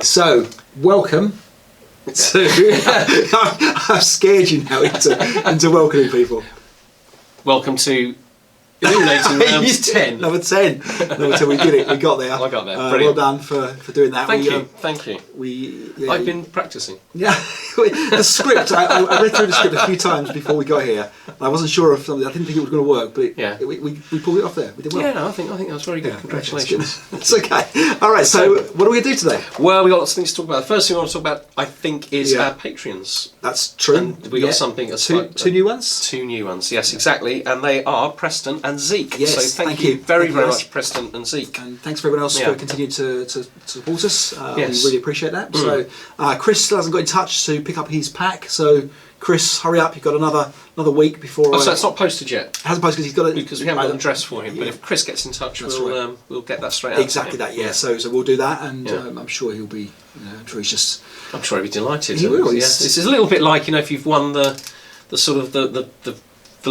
So, welcome to... I've scared you now into welcoming people. Welcome to Illuminating round 10. Number 10. Number 10, we did it, we got there. I got there, well done for doing that. Thank you. I've been practising. Yeah, the script, I read through the script a few times before we got here. I wasn't sure if something, I didn't think it was going to work, but we pulled it off there. We did well. Yeah, no, I think that was very good. Congratulations. It's okay. All right, so what are we going to do today? Well, we've got lots of things to talk about. The first thing I want to talk about, I think, is our Patreons. That's true. And we got something. Two new ones? Two new ones, yes, exactly. And they are Preston and Zeke. Yes, so thank you very much, Preston and Zeke. And thanks for everyone else for continuing to support us. Yes. We really appreciate that. So Chris hasn't got in touch to pick up his pack. So Chris, hurry up! You've got another week before. So it's not posted yet. It hasn't posted because he's got it because we haven't got an address for him. But if Chris gets in touch, we'll get that straight out. Exactly that. Yeah. So we'll do that, and I'm sure he'll be. I'm sure he's just. I'm sure he'll be delighted. He will. Yeah. This is a little bit like if you've won the sort of the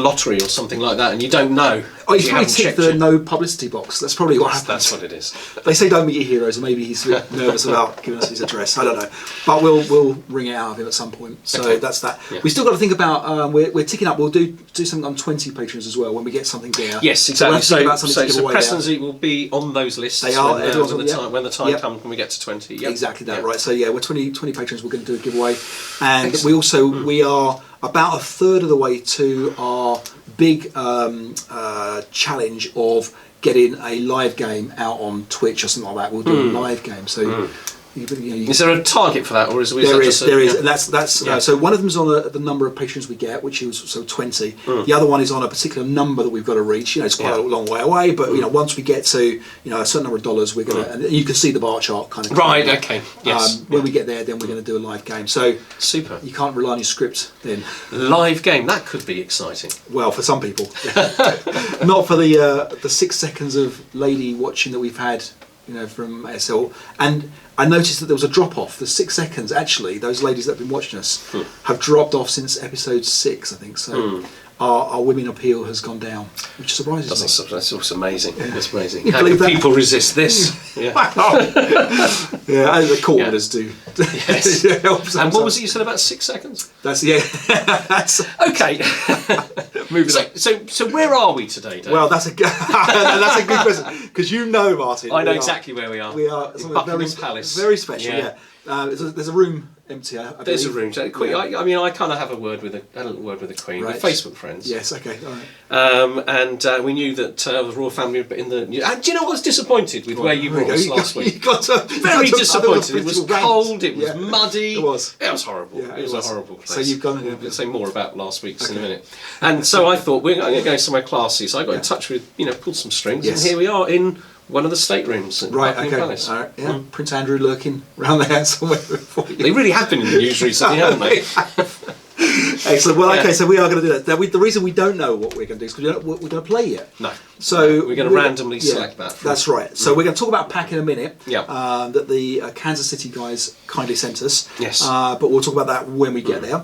lottery or something like that, and you don't know. Oh, he's probably ticked the no publicity box. That's probably what happens. That's what it is. They say don't meet your heroes, and maybe he's nervous about giving us his address. I don't know, but we'll ring it out of him at some point. So that's that. Yeah. We still got to think about. We're ticking up. We'll do something on 20 patrons as well when we get something there. Yes, exactly. So Preston there. will be on those lists. They are when the time comes when we get to 20. Yep. Exactly that. Right. So we're 20 patrons. We're going to do a giveaway, and we are about a third of the way to our big challenge of getting a live game out on Twitch or something like that. We'll do a live game. So, is there a target for that, or is there is? And that's so one of them is on the number of patrons we get, which is 20. The other one is on a particular number that we've got to reach. It's quite a long way away, but once we get to a certain number of dollars, we're gonna. And you can see the bar chart kind of. Right. Okay. Yes. When we get there, then we're going to do a live game. So super. You can't rely on your script then. Live game, that could be exciting. Well, for some people, not for the 6 seconds of lady watching that we've had. From ASL, and I noticed that there was a drop off. The 6 seconds, actually, those ladies that have been watching us have dropped off since episode 6, I think. So our women appeal has gone down, which surprises me. That's also amazing. Yeah. That's amazing. You How can people resist this? Yeah, the court orders do. Yes. And what was it you said about 6 seconds? That's okay. Moving on. So where are we today, Dave? Well, that's a good question because Martin. I know exactly where we are. We are in Buckingham Palace. Very special. Yeah. There's a room empty. There's a room. I kind of have a little word with the Queen. We're Facebook friends. Yes. Okay. All right. And we knew that the royal family were in the. And do you know what? I was disappointed with where you brought us last week. Very disappointed. It was cold. It was muddy. It was horrible. Yeah, it was a horrible place. So you've gone. We'll say more about last week's in a minute. And so I thought we're going to go somewhere classy. So I got in touch with pulled some strings, and here we are in one of the staterooms at Buckingham Palace. All right, yeah. Prince Andrew lurking around there somewhere before you. They really have been in the news recently, haven't they? Excellent. Well, okay, so we are going to do that. The reason we don't know what we're going to do is because we're going to play yet. No. So we're going to randomly select that. That's right. So we're going to talk about pack in a minute. Yeah. That the Kansas City guys kindly sent us. Yes. But we'll talk about that when we get there.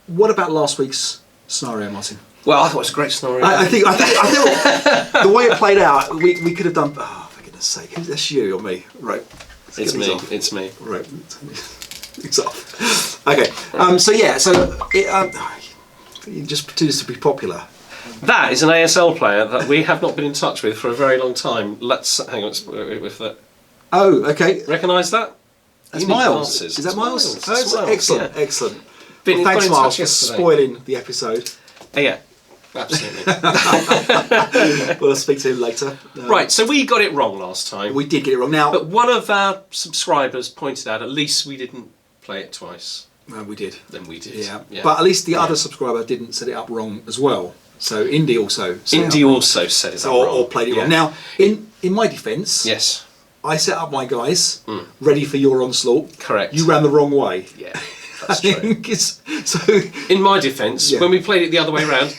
What about last week's scenario, Martin? Well, I thought it was a great scenario. I think the way it played out, we could have done. Oh, for goodness sake, that's you or me, right? It's me. It's me. Right. It's off. Okay. You just pretend to be popular. That is an ASL player that we have not been in touch with for a very long time. Let's hang on with that. Oh, okay. Recognise that? That's Miles. Is that Miles? It's Miles. Excellent. Yeah. Excellent. Well, thanks, Miles, for spoiling the episode. Yeah. Absolutely. We'll speak to him later. Right, so we got it wrong last time. We did get it wrong. Now, but one of our subscribers pointed out at least we didn't play it twice. We did. Then we did. Yeah. But at least the other subscriber didn't set it up wrong as well. So Indy also set it up wrong. Or played it wrong. Now, in my defence, yes, I set up my guys ready for your onslaught. Correct. You ran the wrong way. Yeah, that's true. So, in my defence, when we played it the other way around,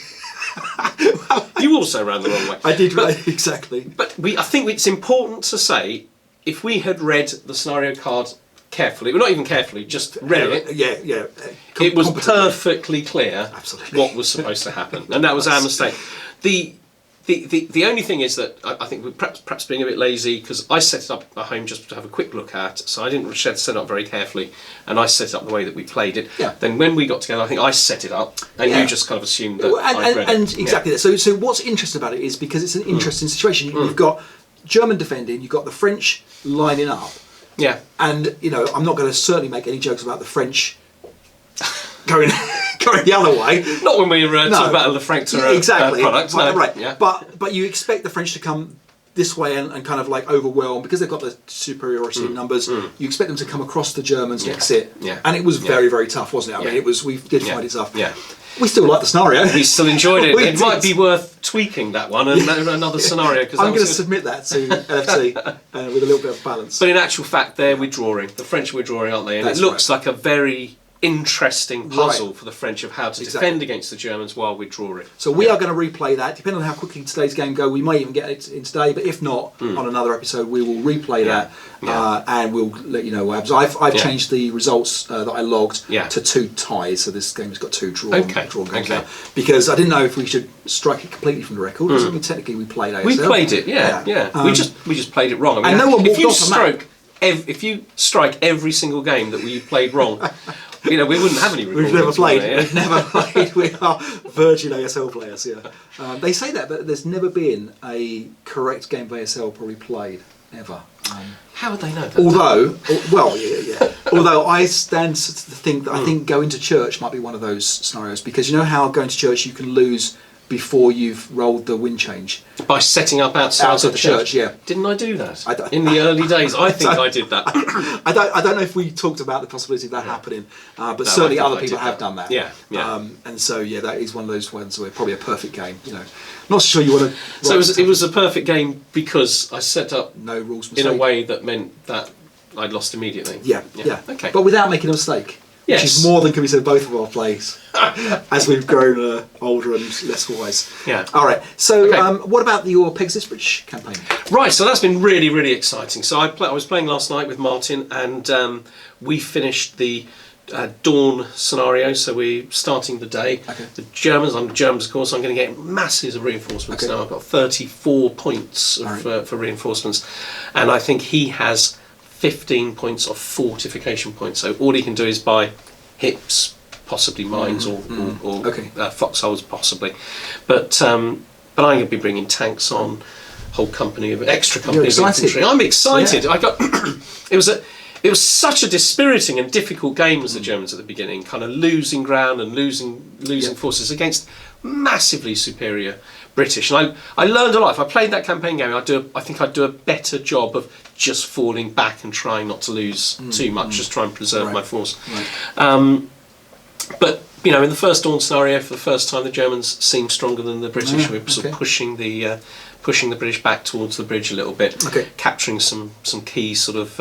you also ran the wrong way. I did, exactly. But I think it's important to say, if we had read the scenario card carefully, well, not even carefully, just read it. Yeah. It was perfectly clear Absolutely. what was supposed to happen, and that was our mistake. The The only thing is that I think we're perhaps being a bit lazy, because I set it up at home just to have a quick look at, so I didn't set it up very carefully, and I set it up the way that we played it. Yeah. Then when we got together, I think I set it up, and you just kind of assumed that I'd read and it. Exactly. So what's interesting about it is because it's an interesting situation. You've got German defending, you've got the French lining up. Yeah. And I'm not going to certainly make any jokes about the French going the other way. Not when we talk about the Frankfurter exactly. product. No. Right. Yeah. But you expect the French to come this way and kind of like overwhelm, because they've got the superiority in numbers. You expect them to come across the Germans and sit. Yeah. And it was very, very tough, wasn't it? I mean, we did find it tough. Yeah. We still like the scenario. We still enjoyed it. It might be worth tweaking that one and another scenario. I'm going to submit that to LFC with a little bit of balance. But in actual fact, they're withdrawing. The French are withdrawing, aren't they? And it looks like a very interesting puzzle for the French of how to defend against the Germans while withdrawing. So we are going to replay that. Depending on how quickly today's game goes, we may even get it in today, but if not, on another episode we will replay that and we'll let you know what happens. I've changed the results that I logged to 2 ties, so this game has got 2 drawn games now, because I didn't know if we should strike it completely from the record, because I mean, technically we played ASL. We played it, we just played it wrong. I mean, and no one walked off a map. If you strike every single game that we played wrong, we wouldn't have any recordings. We've never played. We've never played. We are virgin ASL players. Yeah, they say that, but there's never been a correct game of ASL probably played ever. How would they know that? Although I stand to think that I think going to church might be one of those scenarios, because you know how going to church you can lose before you've rolled the wind change by setting up outside the church. Yeah, didn't I do that in the early days? I think I did that. I don't know if we talked about the possibility of that happening, but certainly other people have done that. Yeah. And so that is one of those ones where probably a perfect game. Not sure you want to. So it was a perfect game because I set up no rules in a way that meant that I'd lost immediately. Yeah. Okay. But without making a mistake. Yes. Which is more than can be said of both of our plays as we've grown older and less wise. Yeah. All right. So, what about your Pegasus Bridge campaign? Right. So that's been really, really exciting. So I was playing last night with Martin, and we finished the dawn scenario. So we're starting the day. Okay. The Germans, I'm Germans, of course. I'm going to get masses of reinforcements now. I've got 34 points for reinforcements, and I think he has 15 points of fortification points. So all he can do is buy hips, possibly mines, or foxholes, possibly. But I'm going to be bringing tanks on, whole company of infantry. I'm excited. Yeah. I got it was such a dispiriting and difficult game as the Germans at the beginning, kind of losing ground and losing forces against massively superior British. And I learned a lot. If I played that campaign game, I think I'd do a better job of just falling back and trying not to lose too much, just try and preserve my force. Right. But in the first dawn scenario, for the first time, the Germans seemed stronger than the British. We were sort of pushing the British back towards the bridge a little bit, capturing some key sort of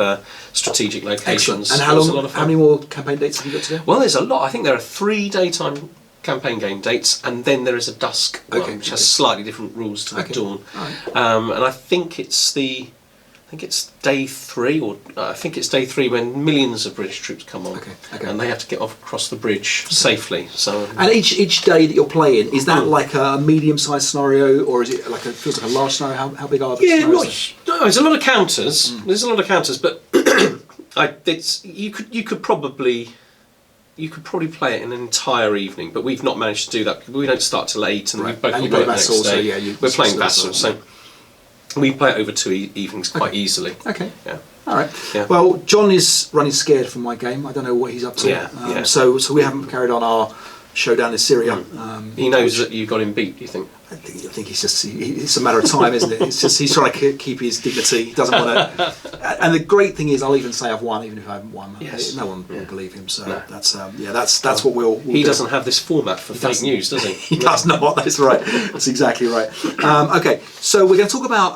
strategic locations. Excellent. And how many more campaign dates have you got to go? Well, there's a lot. I think there are 3 daytime campaign game dates, and then there is a dusk one, which has slightly different rules to the dawn. Right. And I think it's day 3, or I think it's day 3 when millions of British troops come on, and they have to get across the bridge safely. So, and each day that you're playing, is that like a medium-sized scenario, or is it feels like a large scenario? How big are the scenarios? No, there's a lot of counters. There's a lot of counters, but you could probably play it in an entire evening, but we've not managed to do that because we don't start till 8, and we've both got work next day. We're playing Vassal, so we play it over 2 evenings quite easily. Okay. Yeah. All right. Yeah. Well, John is running scared from my game. I don't know what he's up to. So we haven't carried on our showdown in Syria. He knows that you got him beat, do you think? I think it's a matter of time, isn't it? It's just he's trying to keep his dignity. He doesn't want to. And the great thing is, I'll even say I've won, even if I haven't won. Yes. No one will believe him. So that's what we'll he do. Doesn't have this format for fake news, does he? He does not. That's right. That's exactly right. Okay, so we're going to talk about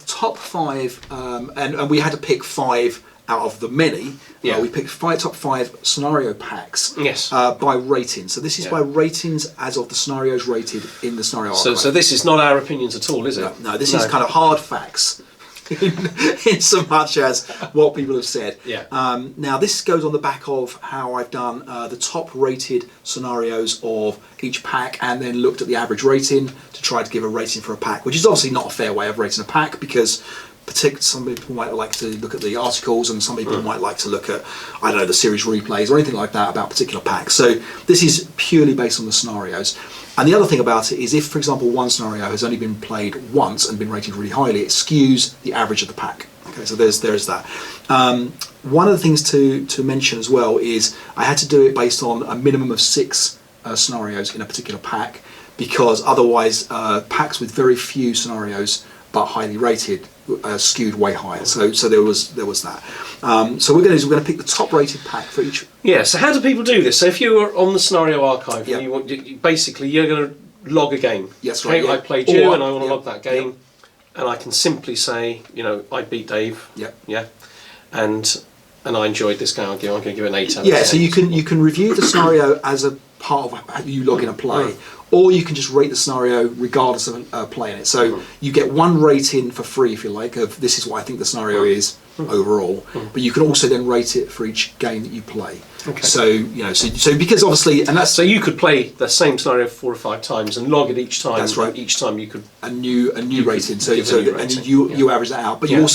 top 5, and we had to pick 5 out of the many. We picked top 5 scenario packs by rating. So this is by ratings as of the scenarios rated in the scenario archive. So this is not our opinions at all, is it? No, this is kind of hard facts. in so much as what people have said. Yeah. Now this goes on the back of how I've done the top rated scenarios of each pack and then looked at the average rating to try to give a rating for a pack, which is obviously not a fair way of rating a pack because some people might like to look at the articles and some people might like to look at, I don't know, the series replays or anything like that about particular packs. So this is purely based on the scenarios. And the other thing about it is if, for example, one scenario has only been played once and been rated really highly, it skews the average of the pack. Okay, so there's that. One of the things to mention as well is I had to do it based on a minimum of 6 scenarios in a particular pack because otherwise packs with very few scenarios but highly rated skewed way higher. So there was that. So we're going to pick the top rated pack for each. Yeah. So how do people do this? So if you were on the scenario archive, Yep. and you're going to log a game. Yes, right. Okay, Yeah. I played you, Or- and I want to yep, log that game, and I can simply say, I beat Dave. Yep. Yeah. And I enjoyed this game. I'm going to give it an 8 out of 10. Yeah, so you can review the scenario as a part of how you log in and play, or you can just rate the scenario regardless of playing it. So you get one rating for free, if you like, of this is what I think the scenario is overall, but you can also then rate it for each game that you play. Okay. So because obviously, and that's So you could play the same scenario 4 or 5 times and log it each time. That's right. And each time you could. a new rating. So give a new and rating, you average that out, but Yeah.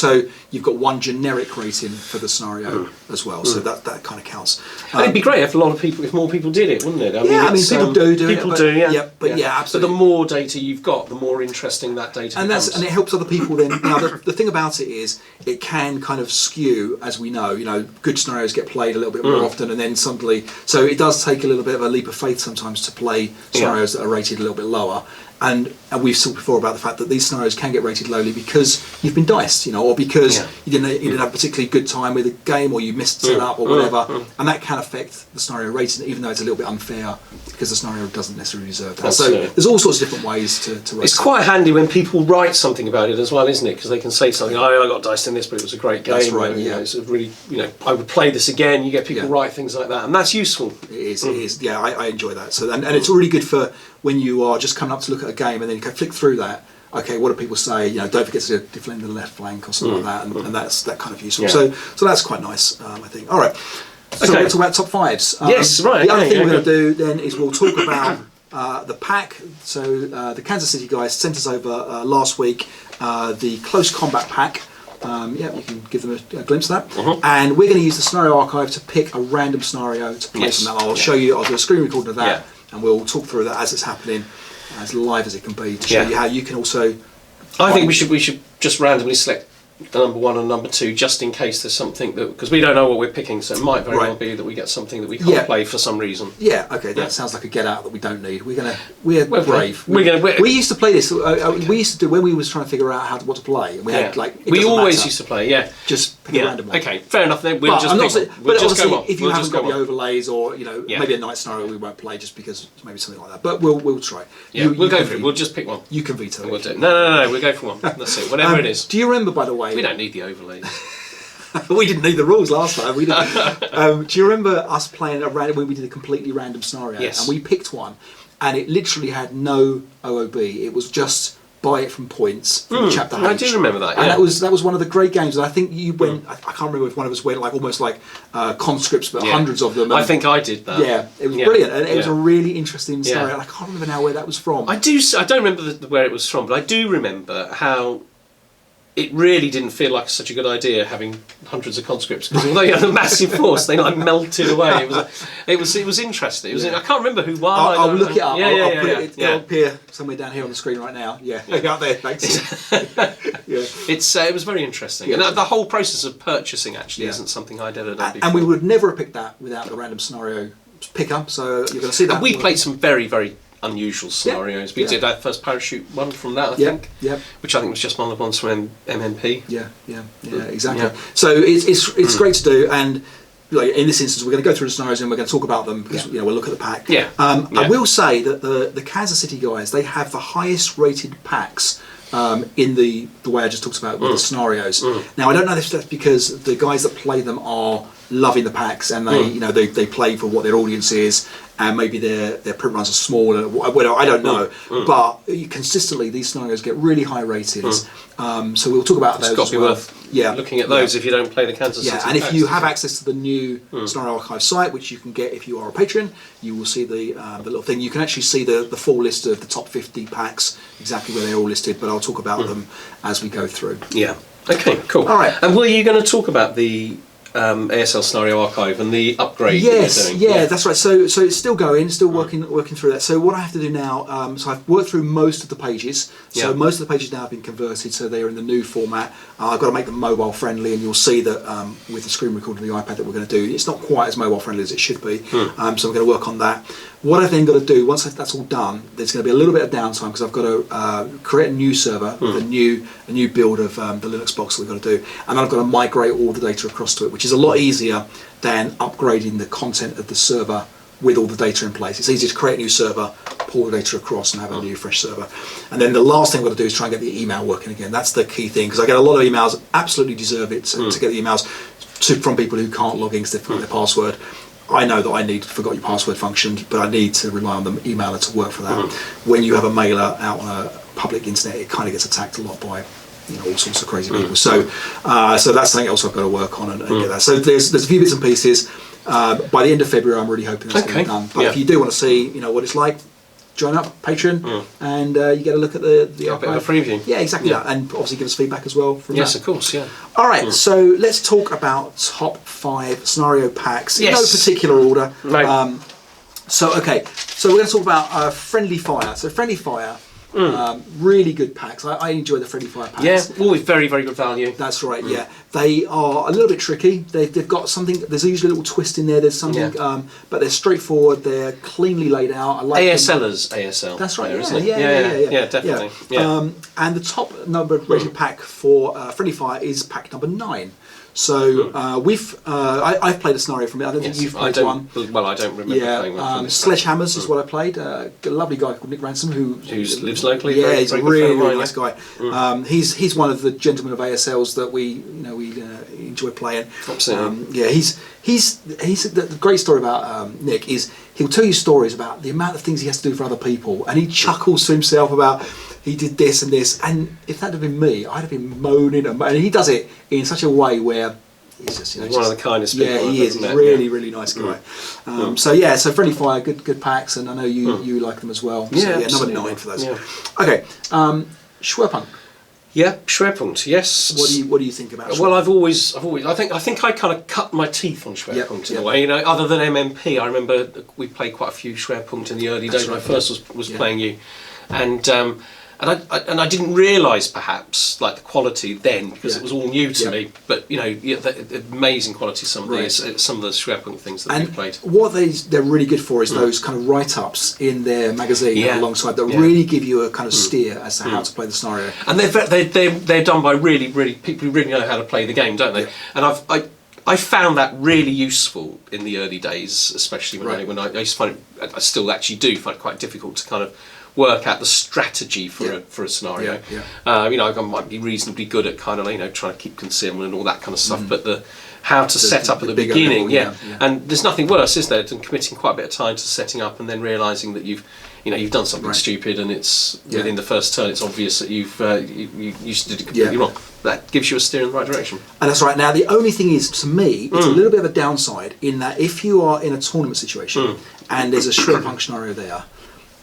you've got one generic rating for the scenario as well. So that kind of counts. And it'd be great if if more people did it, wouldn't it? I I mean, it's, people do it. People but- do, yeah. Yeah, absolutely. But the more data you've got, the more interesting that data And becomes. it helps other people then. Now the thing about it is it can kind of skew, as we know, good scenarios get played a little bit more often and then suddenly, so it does take a little bit of a leap of faith sometimes to play scenarios that are rated a little bit lower. And we've talked before about the fact that these scenarios can get rated lowly because you've been diced, or because you didn't have a particularly good time with a game, or you missed setup or whatever, and that can affect the scenario rating, even though it's a little bit unfair because the scenario doesn't necessarily deserve that. So there's all sorts of different ways to rate. It's quite handy when people write something about it as well, isn't it? Because they can say something, I got diced in this, but it was a great game. That's right, It's a really, I would play this again. You get people write things like that, and that's useful. It is. Yeah, I enjoy that. So and it's really good for when you are just coming up to look at a game and then you can flick through that. Okay, what do people say? Don't forget to defend the left flank or something like that, and that's that kind of useful. Yeah. So that's quite nice, I think. All right. So Okay. we're talk about top fives. Yes, right. The other thing we're good. going to do then is we'll talk about the pack. So the Kansas City guys sent us over last week the close combat pack. You can give them a glimpse of that. And we're going to use the scenario archive to pick a random scenario to play from that. I'll show you. I'll do a screen recording of that, and we'll talk through that as it's happening, as live as it can be, to show you how you can also. I think we should just randomly select the number 1 and number 2 just in case there's something that, because we don't know what we're picking, so it might very well be that we get something that we can't play for some reason. Yeah, okay, that sounds like a get out that we don't need. We're brave. We We used to play this. We used to do when we was trying to figure out what to play, and we had we always used to play. Just pick a random one. Okay, fair enough. Then we'll But just I'm pick not one. saying, We'll but just obviously, go on. if you We'll haven't just got go the on. overlays, or maybe a night scenario we won't play just because maybe something like that. But we'll try. Yeah, we'll go for it. We'll just pick one. You can veto it. We'll do it. No. We'll go for one. That's it. Whatever it is. Do you remember, by the way? We don't need the overlays. We didn't need the rules last time. We didn't. Do you remember us playing a random when we did a completely random scenario? Yes. And we picked one, and it literally had no OOB. It was just buy it from points from chapter H. I do remember that. Yeah. And that was one of the great games. And I think you went. I can't remember if one of us went almost like conscripts, but hundreds of them. I think I did that. Yeah, it was brilliant, and it was a really interesting story. And I can't remember now where that was from. I don't remember where it was from, but I do remember how it really didn't feel like such a good idea having hundreds of conscripts, because although you had a massive force, they like melted away. It was interesting. I can't remember who won. I'll look it up. I'll put it. Yeah. It'll appear somewhere down here on the screen right now. Yeah, out there. Thanks. It was very interesting, and the whole process of purchasing actually isn't something I'd ever done before. And we would never have picked that without the random scenario picker. So you're going to see that. And we played some very, very unusual scenarios. We did our first parachute one from that, I think. Yeah. Which I think was just one of the ones from MMP. Yeah, exactly. Yeah. So it's great to do, and like in this instance, we're going to go through the scenarios and we're going to talk about them because we'll look at the pack. Yeah. I will say that the Kansas City guys, they have the highest rated packs. In the way I just talked about with the scenarios. Now I don't know if that's because the guys that play them are loving the packs and they they play for what their audience is, and maybe their print runs are smaller. Well, I don't know, but consistently these scenarios get really high ratings. So we'll talk about those. It's got as to be well. worth looking at those if you don't play the Kansas City. And if packs. you have access to the new Scenario Archive site, which you can get if you are a patron, you will see the little thing. You can actually see the full list of the top 50 packs, exactly where they're all listed, but I'll talk about them as we go through. Yeah. Okay, cool. All right. And were you going to talk about the ASL Scenario Archive and the upgrade Yes, that you're doing? that's right. So it's still going, still working through that. So what I have to do now, so I've worked through most of the pages. So most of the pages now have been converted, so they're in the new format. I've got to make them mobile friendly, and you'll see that with the screen recorder and the iPad that we're going to do, it's not quite as mobile friendly as it should be. So I'm going to work on that. What I've then got to do, once that's all done, there's going to be a little bit of downtime because I've got to create a new server with a new build of the Linux box that we've got to do, and then I've got to migrate all the data across to it, which is a lot easier than upgrading the content of the server with all the data in place. It's easy to create a new server, pull the data across, and have a new fresh server. And then the last thing I've got to do is try and get the email working again. That's the key thing, because I get a lot of emails, absolutely deserve it to get the emails from people who can't log in because they've forgotten their password. I know that I need forgot your password function, but I need to rely on the emailer to work for that. When you have a mailer out on a public internet, it kind of gets attacked a lot by all sorts of crazy people. So that's something else I've got to work on and get that. So there's a few bits and pieces. By the end of February, I'm really hoping that's going to be done. But if you do want to see what it's like, join up, Patreon, and you get a look at the archive. A bit of a preview. Yeah, exactly that. And obviously give us feedback as well from Yes, that. of course, yeah. All right, so let's talk about top 5 scenario packs in no Yes. particular order. No. So we're going to talk about Friendly Fire. So Friendly Fire, really good packs. I enjoy the Friendly Fire packs. Yeah, always very, very good value. That's right. Yeah, they are a little bit tricky. They've got something. There's usually a little twist in there. There's something, but they're straightforward. They're cleanly laid out. I like ASLers, ASL. That's right. There, Yeah, isn't it? yeah, definitely. Yeah. And the top number rated pack for Friendly Fire is pack number 9. So I've played a scenario from it. I don't think you've played one. Well, I don't remember playing one. From this Sledgehammers is what I played. A lovely guy called Nick Ransom who lives locally. Yeah, he's a really, really nice guy. He's one of the gentlemen of ASLs that we enjoy playing. Absolutely. He's the great story about Nick is he'll tell you stories about the amount of things he has to do for other people, and he chuckles to himself about he did this and this, and if that had been me, I'd have been moaning and he does it in such a way where he's just he's one of the kindest people. Yeah, he is. He's a really nice guy. So Friendly Fire, good packs, and I know you like them as well. Yeah, so, number 9 for those. Yeah. Okay, Schwerpunkt. Yeah, Schwerpunkt. Yes. What do you think about Schwerpunkt? Well, I've always. I think I kind of cut my teeth on Schwerpunkt in a way. Other than MMP, I remember we played quite a few Schwerpunkt in the early days when I first was playing you, and I didn't realise perhaps like the quality then because it was all new to me. But the amazing quality some of the Schwerpunkt things that we've played. What they're really good for is those kind of write-ups in their magazine alongside that really give you a kind of steer as to how to play the scenario. And they're done by really people who really know how to play the game, don't they? Yeah. And I found that really useful in the early days, especially when I used to find it. I still actually do find it quite difficult to kind of work out the strategy for a scenario. I might be reasonably good at kind of trying to keep concealment and all that kind of stuff, but how to set up at the beginning, and there's nothing worse, is there, than committing quite a bit of time to setting up and then realising that you've done something stupid, and it's within the first turn it's obvious that you did it completely wrong. That gives you a steer in the right direction. And that's right. Now the only thing is, to me, it's a little bit of a downside in that if you are in a tournament situation and there's a Schwerpunkt scenario there,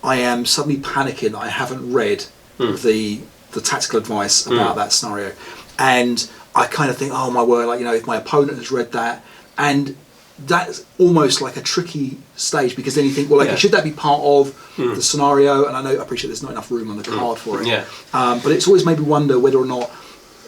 I am suddenly panicking that I haven't read the tactical advice about that scenario, and I kind of think, oh my word, if my opponent has read that, and that's almost like a tricky stage because then you think, well, should that be part of the scenario? And I appreciate there's not enough room on the card for it. But it's always made me wonder whether or not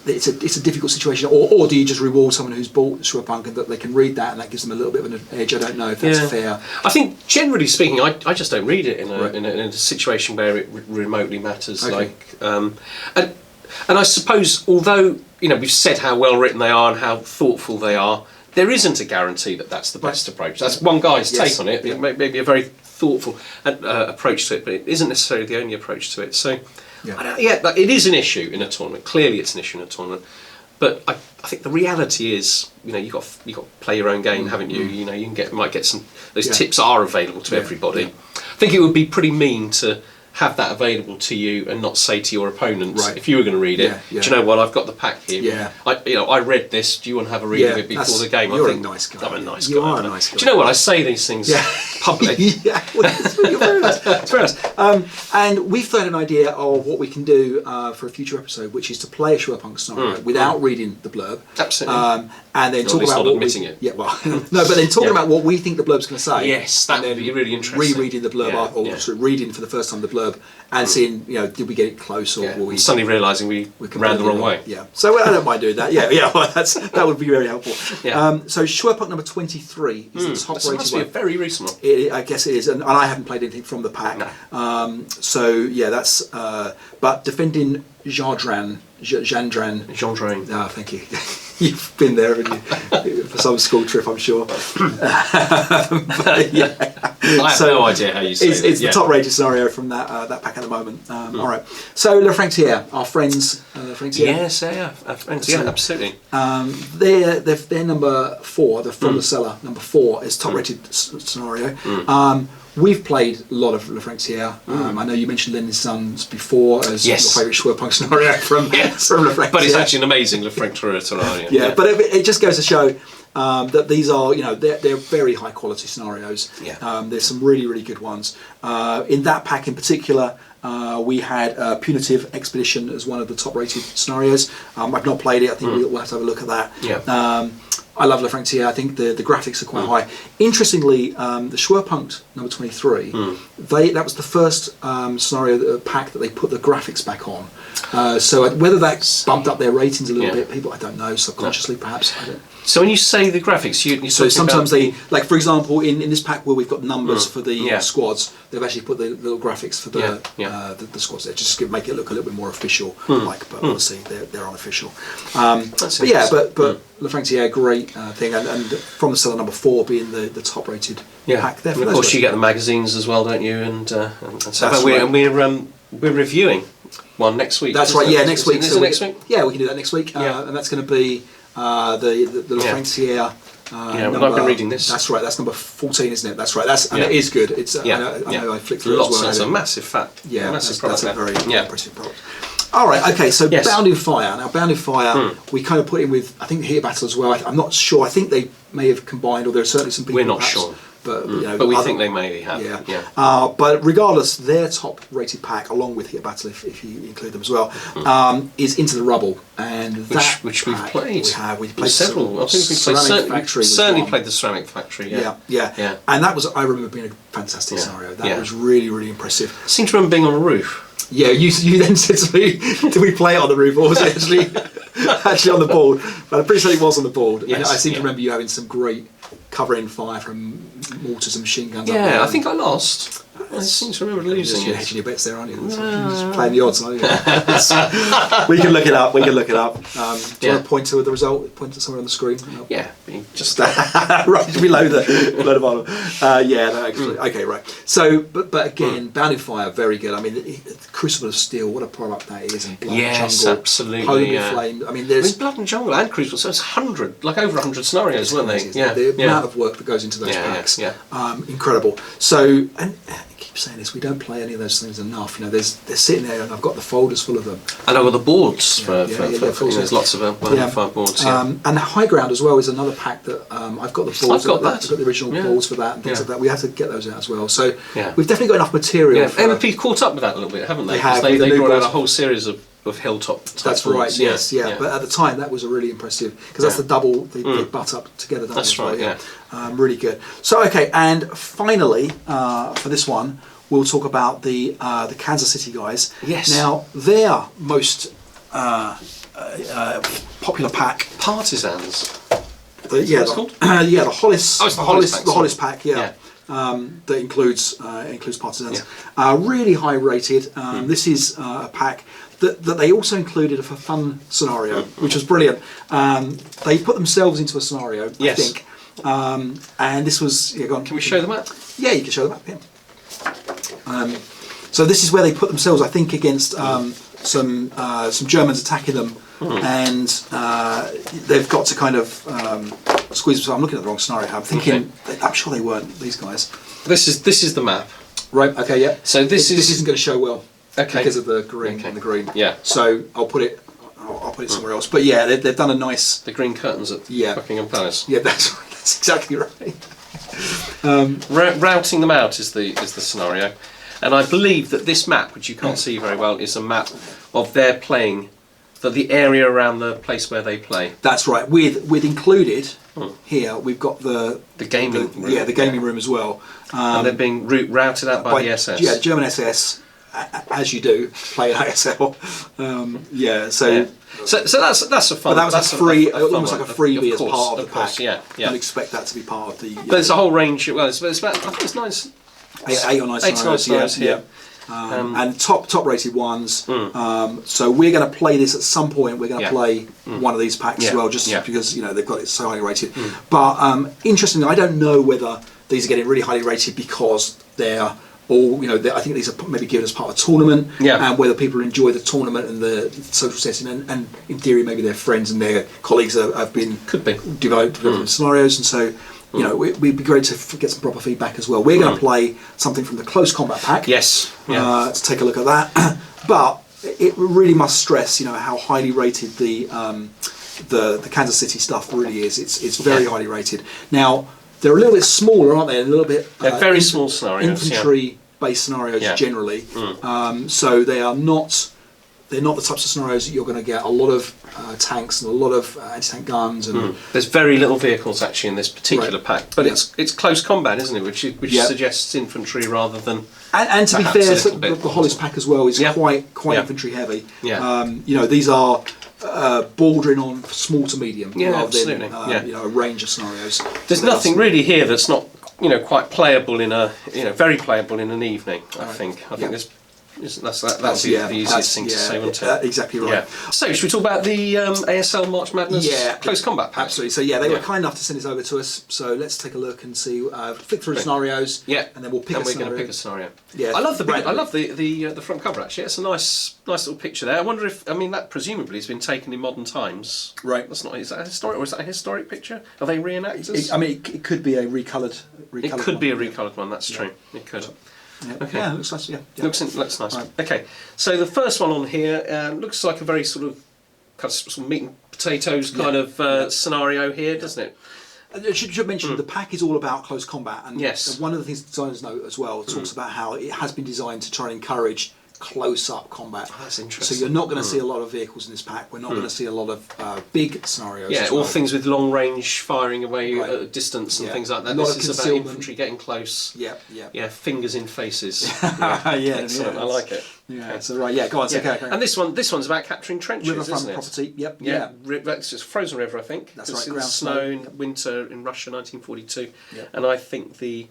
it's a difficult situation, or do you just reward someone who's bought Schwerpunkt and that they can read that and that gives them a little bit of an edge? I don't know if that's fair. I think generally speaking, I just don't read it in a situation where it remotely matters. Okay. And I suppose although we've said how well written they are and how thoughtful they are, there isn't a guarantee that that's the best approach. That's one guy's take on it. It may be a very thoughtful approach to it, but it isn't necessarily the only approach to it. So. It is an issue in a tournament. Clearly, it's an issue in a tournament. But I think the reality is, you got to play your own game, haven't you? You know, you might get some. Those tips are available to everybody. Yeah. I think it would be pretty mean to have that available to you and not say to your opponents, if you were going to read it, do you know what, I've got the pack here. Yeah. I read this. Do you want to have a read of it before the game? You're a nice guy. I'm a nice guy. You are a nice guy. Do you know what? I say these things publicly. Yeah, well, you're very nice. It's very nice. And we've thrown an idea of what we can do for a future episode, which is to play a Schwerpunk scenario without reading the blurb. Absolutely. And then talk about not admitting it. Yeah, well, no, but then talking about what we think the blurb's going to say. Yes, that would be really interesting. Rereading the blurb, or sort of reading for the first time the blurb, and seeing, did we get it close, or were we suddenly realising we ran the wrong way. Yeah, so I don't mind doing that. Yeah, well, that would be very helpful. Yeah. So Schwerpunk number 23 is the top rated. That must be a very recent one. I guess it is, and I haven't played anything from the pack. No. So yeah, that's. But defending Jandran. Thank you. You've been there, haven't you? For some school trip, I'm sure. I have no idea how you say it. It's the top-rated scenario from that pack at the moment. All right. So Le Francière, our friends. Le Francière. Yes, our friends. Yeah, absolutely. They're number 4. They're from the cellar. Number 4 is top-rated scenario. We've played a lot of Le Francière. I know you mentioned Lenny's Sons before as your favourite Schwerpunk scenario from Le Francière. But it's actually an amazing Le Francière scenario. Yeah, but it just goes to show that these are, they're very high quality scenarios. Yeah. There's some really, really good ones. In that pack in particular, we had Punitive Expedition as one of the top rated scenarios. I've not played it. I think we'll have to have a look at that. Yeah. I love Le Francière. I think the graphics are quite high. Interestingly, the Schwerpunk number 23, that was the first scenario pack that they put the graphics back on. So whether that bumped up their ratings a little bit, people, I don't know, subconsciously perhaps. I don't. So when you say the graphics, so sometimes they, like for example, in this pack where we've got numbers for the squads, they've actually put the little graphics for the squads there, just to make it look a little bit more official. But obviously they're unofficial. But Le Francière, great thing, and from the cellar number 4 being the top rated pack there. And of course, you get the magazines as well, don't you? And so we're reviewing one next week. That's right. Yeah, next week. Is it next week? Yeah, we can do that next week, and that's going to be the Le Francière. I've been reading this. That's right. That's number 14, isn't it? That's right. And it is good. It's I know I flicked through it as well. It's a massive product. That's a very impressive product. All right, okay, so Bound in Fire. Now, Bound in Fire, we kind of put in with, I think, Heat Battle as well. I'm not sure. I think they may have combined, or there are certainly some people. We're not sure. But, but we think they maybe have. Yeah. But regardless, their top rated pack, along with Heat Battle, if you include them as well, is Into the Rubble. And which we've played. We've played several. I think we've certainly played the Ceramic Factory. Yeah. And that was, I remember, being a fantastic scenario. That was really, really impressive. I seem to remember being on a roof. Yeah, you then said to me, "Did we play it on the roof, or was it actually on the board?" But I'm pretty sure it was on the board. Yes, and I seem to remember you having some great covering fire from mortars and machine guns. Yeah, I think I lost. I seem to remember losing. You're hedging your bets there, aren't you? Just playing the odds, aren't you? We can look it up. Do you want to point to the result? Point to somewhere on the screen? Yeah, just right below the bottom. Actually. Okay, right. So, but again, Bound in Fire, very good. I mean, Crucible of Steel, what a product that is, and Blood and Jungle, absolutely. Home in Flame. I mean, there's Blood and Jungle and Crucible. So it's over 100 scenarios, weren't they? The amount of work that goes into those packs, incredible. So, and I keep saying this, we don't play any of those things enough. They're sitting there, and I've got the folders full of them. I know the boards there's lots of Fire boards. And High Ground as well is another pack that I've got the boards. I've got the original boards for that and things like that. We have to get those out as well. So we've definitely got enough material. Yeah, MMP caught up with that a little bit, haven't they? They brought out a whole series of Hilltop type That's right, boards. yes. But at the time that was a really impressive, because that's the double, they butt up together. That's right, really good. So, okay, and finally, for this one, we'll talk about the Kansas City guys. Yes. Now, their most popular pack, Partisans. The Hollis. Oh, it's the Hollis pack. The Hollis pack, that includes Partisans. Really high rated. This is a pack that they also included for fun scenario, which was brilliant. They put themselves into a scenario, I think. And this was. Go on. Can we show the map? Yeah, you can show the map. Yeah. So this is where they put themselves, I think, against some Germans attacking them and they've got to kind of squeeze. So I'm looking at the wrong scenario. I'm thinking. I'm sure they weren't these guys. This is the map. Right. Okay. Yeah. So this isn't going to show well. Okay. Because of the green and the green. Yeah. So I'll put it somewhere else. But yeah, they've done a nice. The green curtains at Buckingham Palace. Yeah, that's exactly right. Routing them out is the scenario, and I believe that this map, which you can't see very well, is a map of their playing, the area around the place where they play. That's right. With included here, we've got the gaming room. Yeah, the gaming room as well. And they're being routed out by the SS. Yeah, German SS. As you do, play an ASL. So that's a fun. But that was a free, almost one. like a freebie as course, part of the pack. Yeah. Don't expect that to be part of the. But there's a whole range. Well, it's about I think it's nice. Eight or nine scenarios here. And top rated ones. So we're going to play this at some point. We're going to play one of these packs as well, just because they've got it so highly rated. But interestingly, I don't know whether these are getting really highly rated because they're all, I think these are maybe given as part of a tournament, and whether people enjoy the tournament and the social setting, and in theory maybe their friends and their colleagues have been developing scenarios, and so it'd be great to get some proper feedback as well. We're going to play something from the Close Combat pack, to take a look at that, but it really must stress how highly rated the Kansas City stuff really is. It's very highly rated. Now they're a little bit smaller, aren't they? A little bit. They're very small scenarios. Infantry-based scenarios generally. So they are not. They're not the types of scenarios that you're going to get a lot of tanks and a lot of anti-tank guns. And there's very little vehicles actually in this particular pack, but it's close combat, isn't it? Which suggests infantry rather than. And to be fair, the Hollis pack as well is quite infantry heavy. These are. Bordering on small to medium, rather than a range of scenarios. There's nothing really here that's not quite playable in a very playable in an evening. I think that's the easiest thing to say, isn't it? Exactly right. So should we talk about the ASL March Madness Close Combat pack? Absolutely. So they were kind enough to send this over to us. So let's take a look and see. Flick through scenarios. And then we'll pick a scenario. We're going to pick a scenario. Yeah. I love the front cover actually. It's a nice little picture there. I wonder if that presumably has been taken in modern times. Right. Is that historic or is that a historic picture? Are they reenactors? It could be a recoloured. It could be a recoloured one. That's true. It could. Okay. Yeah, it looks nice. Looks nice. Right. Okay, so the first one on here looks like a very sort of meat and potatoes kind of scenario here, doesn't it? I should mention the pack is all about close combat, and one of the things designers note as well talks about how it has been designed to try and encourage close-up combat. Oh, that's interesting. So you're not going to see a lot of vehicles in this pack. We're not going to see a lot of big scenarios. Yeah, all things with long-range firing away at a distance and things like that. This is about infantry getting close. Yeah, fingers in faces. Excellent. I like it. Yeah. Okay. So go on. Okay. And this one's about capturing trenches, riverfront isn't it? property. Yep. It's just frozen river, I think. That's right. Ground snow in winter in Russia, 1942. Yep. And I think the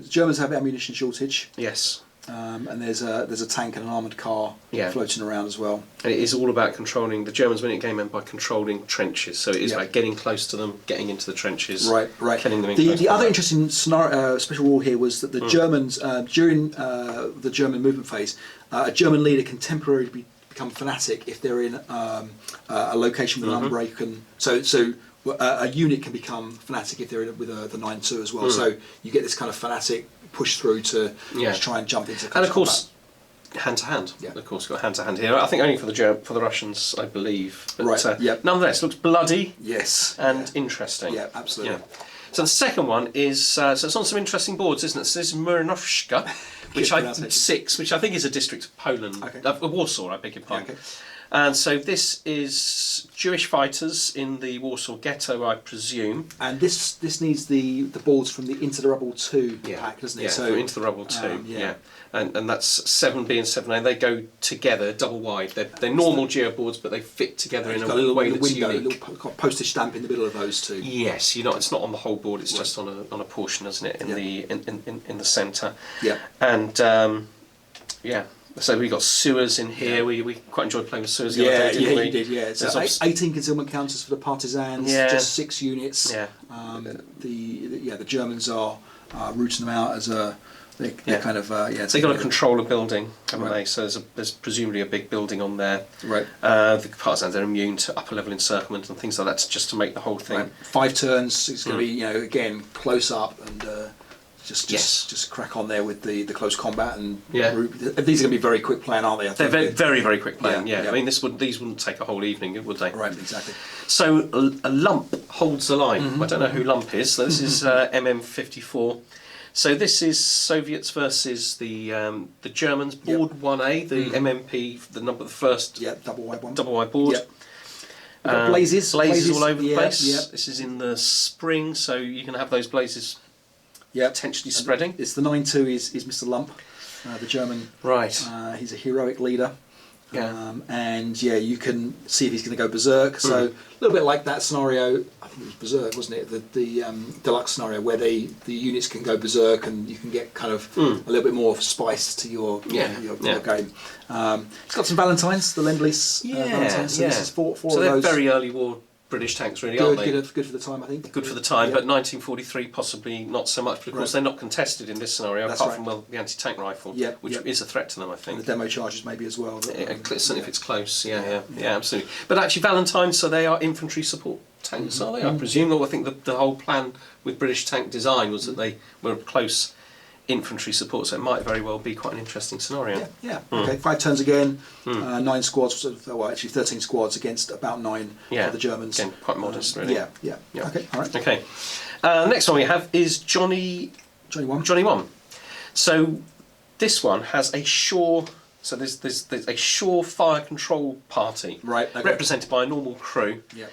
Germans have ammunition shortage. Yes. And there's a tank and an armoured car floating around as well. And it is all about controlling. The Germans win it game by controlling trenches. So it is about getting close to them, getting into the trenches, right. killing them. The other interesting special rule here was that the Germans during the German movement phase, a German leader can temporarily become fanatic if they're in a location with an unbroken. So a unit can become fanatic if they're in with the 9-2 as well. So you get this kind of fanatic push through to try and jump into. And of course, hand to hand. Of course, got hand to hand here. I think only for the Russians, I believe. But, nonetheless, looks bloody. Yes. And interesting. Yeah, absolutely. Yeah. So the second one is so it's on some interesting boards, isn't it? So this is Muranowska, which I think is a district of Poland, Warsaw. I beg your pardon. Okay. And so this is Jewish fighters in the Warsaw Ghetto, I presume. And this needs the boards from the Into the Rubble 2 pack, doesn't it? Yeah, so Into the Rubble 2, And that's 7B and 7A. They go together, double wide. They're normal geo boards, but they fit together in a way that's unique. A little postage stamp in the middle of those two. Yes, it's not on the whole board. It's just on a portion, isn't it? In the centre. Yeah. And so we got sewers in here. We quite enjoyed playing with sewers. You did. Yeah. So 18 concealment counters for the partisans. Just 6 units. Yeah. The Germans are rooting them out as a They're kind of So they've got to control a building, haven't they? So there's presumably a big building on there. Right. The partisans are immune to upper level encirclement and things like that, just to make the whole thing. Right. 5 turns. It's going to be again close up and just crack on there with the close combat and these are going to be very quick plan, aren't they? I think They're very, very quick plan. Yeah. I mean, these wouldn't take a whole evening, would they? Right. Exactly. So a lump holds the line. I don't know who lump is. So this is MM54. So this is Soviets versus the Germans. Board 1A, the MMP, the first double wide one. Double wide board. Yep. Blazes all over the place. Yep. This is in the spring, so you can have those blazes potentially And spreading. It's the 9-2 is Mr. Lump, the German. Right. He's a heroic leader. Yeah. And you can see if he's going to go berserk. So a little bit like that scenario. I think it was berserk, wasn't it? The deluxe scenario where the units can go berserk and you can get kind of a little bit more spice to your game. It's got some Valentines, the Lend-Lease Valentines. So this is four so of they're those. very early war British tanks, really, aren't they? Good for the time, I think. Good for the time, but 1943 possibly not so much. But of course, they're not contested in this scenario, apart from the anti-tank rifle, which is a threat to them, I think. And the demo charges maybe as well. Certainly if it's close, absolutely. But actually, Valentines, so they are infantry support tanks, are they? I presume. I think the whole plan with British tank design was that they were close infantry support, so it might very well be quite an interesting scenario. Okay, 5 turns again, 9 squads, actually 13 squads against about 9 for the Germans. Again, quite modest, really. Yeah. Okay, all right. Okay. Next one we have is Johnny 1. So this one has a shore. So there's a shore fire control party, represented by a normal crew. Yeah.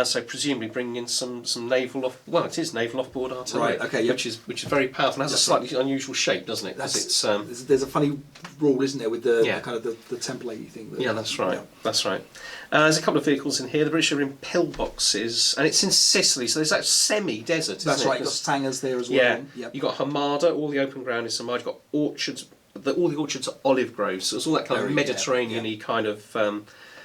So presumably bringing in some naval it is naval off-board artillery, which is very powerful and has a slightly unusual shape, doesn't it? There's a funny rule, isn't there, with the kind of the template thing. That's right. Yeah. That's right. There's a couple of vehicles in here. The British are in pillboxes, and it's in Sicily, so there's that semi-desert. That's right. You've got Sangers there as well. Yeah. You've got Hamada. All the open ground is Hamada. You've got orchards. All the orchards are olive groves, so it's all that kind of Mediterranean-y kind of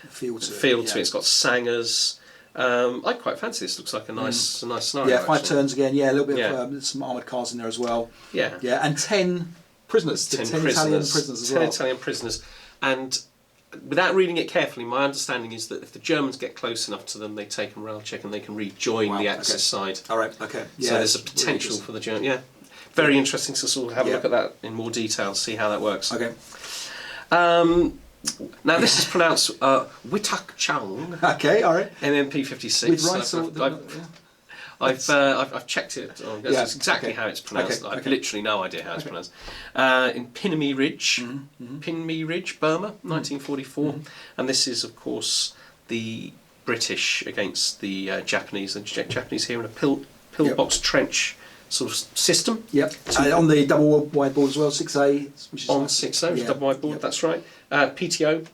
feel to it. It's got Sangers. I quite fancy this. Looks like a nice scenario. Yeah, 5 turns again. Yeah, a little bit of some armoured cars in there as well. Yeah, and 10 prisoners. 10 Italian prisoners as well. 10 Italian prisoners. And without reading it carefully, my understanding is that if the Germans get close enough to them, they take a morale check and they can rejoin the Axis side. All right. Okay. So there's a potential for the Germans. Yeah, very interesting to sort of have a look at that in more detail, see how that works. Okay. Now this is pronounced Witak Chang. Okay, all right. MMP 56. With rice I've checked it. That's exactly how it's pronounced. I've literally no idea how it's pronounced. In Pinmi Ridge, Pinmi Ridge, Burma, 1944, and this is of course the British against the Japanese. The Japanese here in a pillbox trench sort of system. Yep. On the double wide board as well, 6A. Which is on 6A, double wide board. That's right. PTO.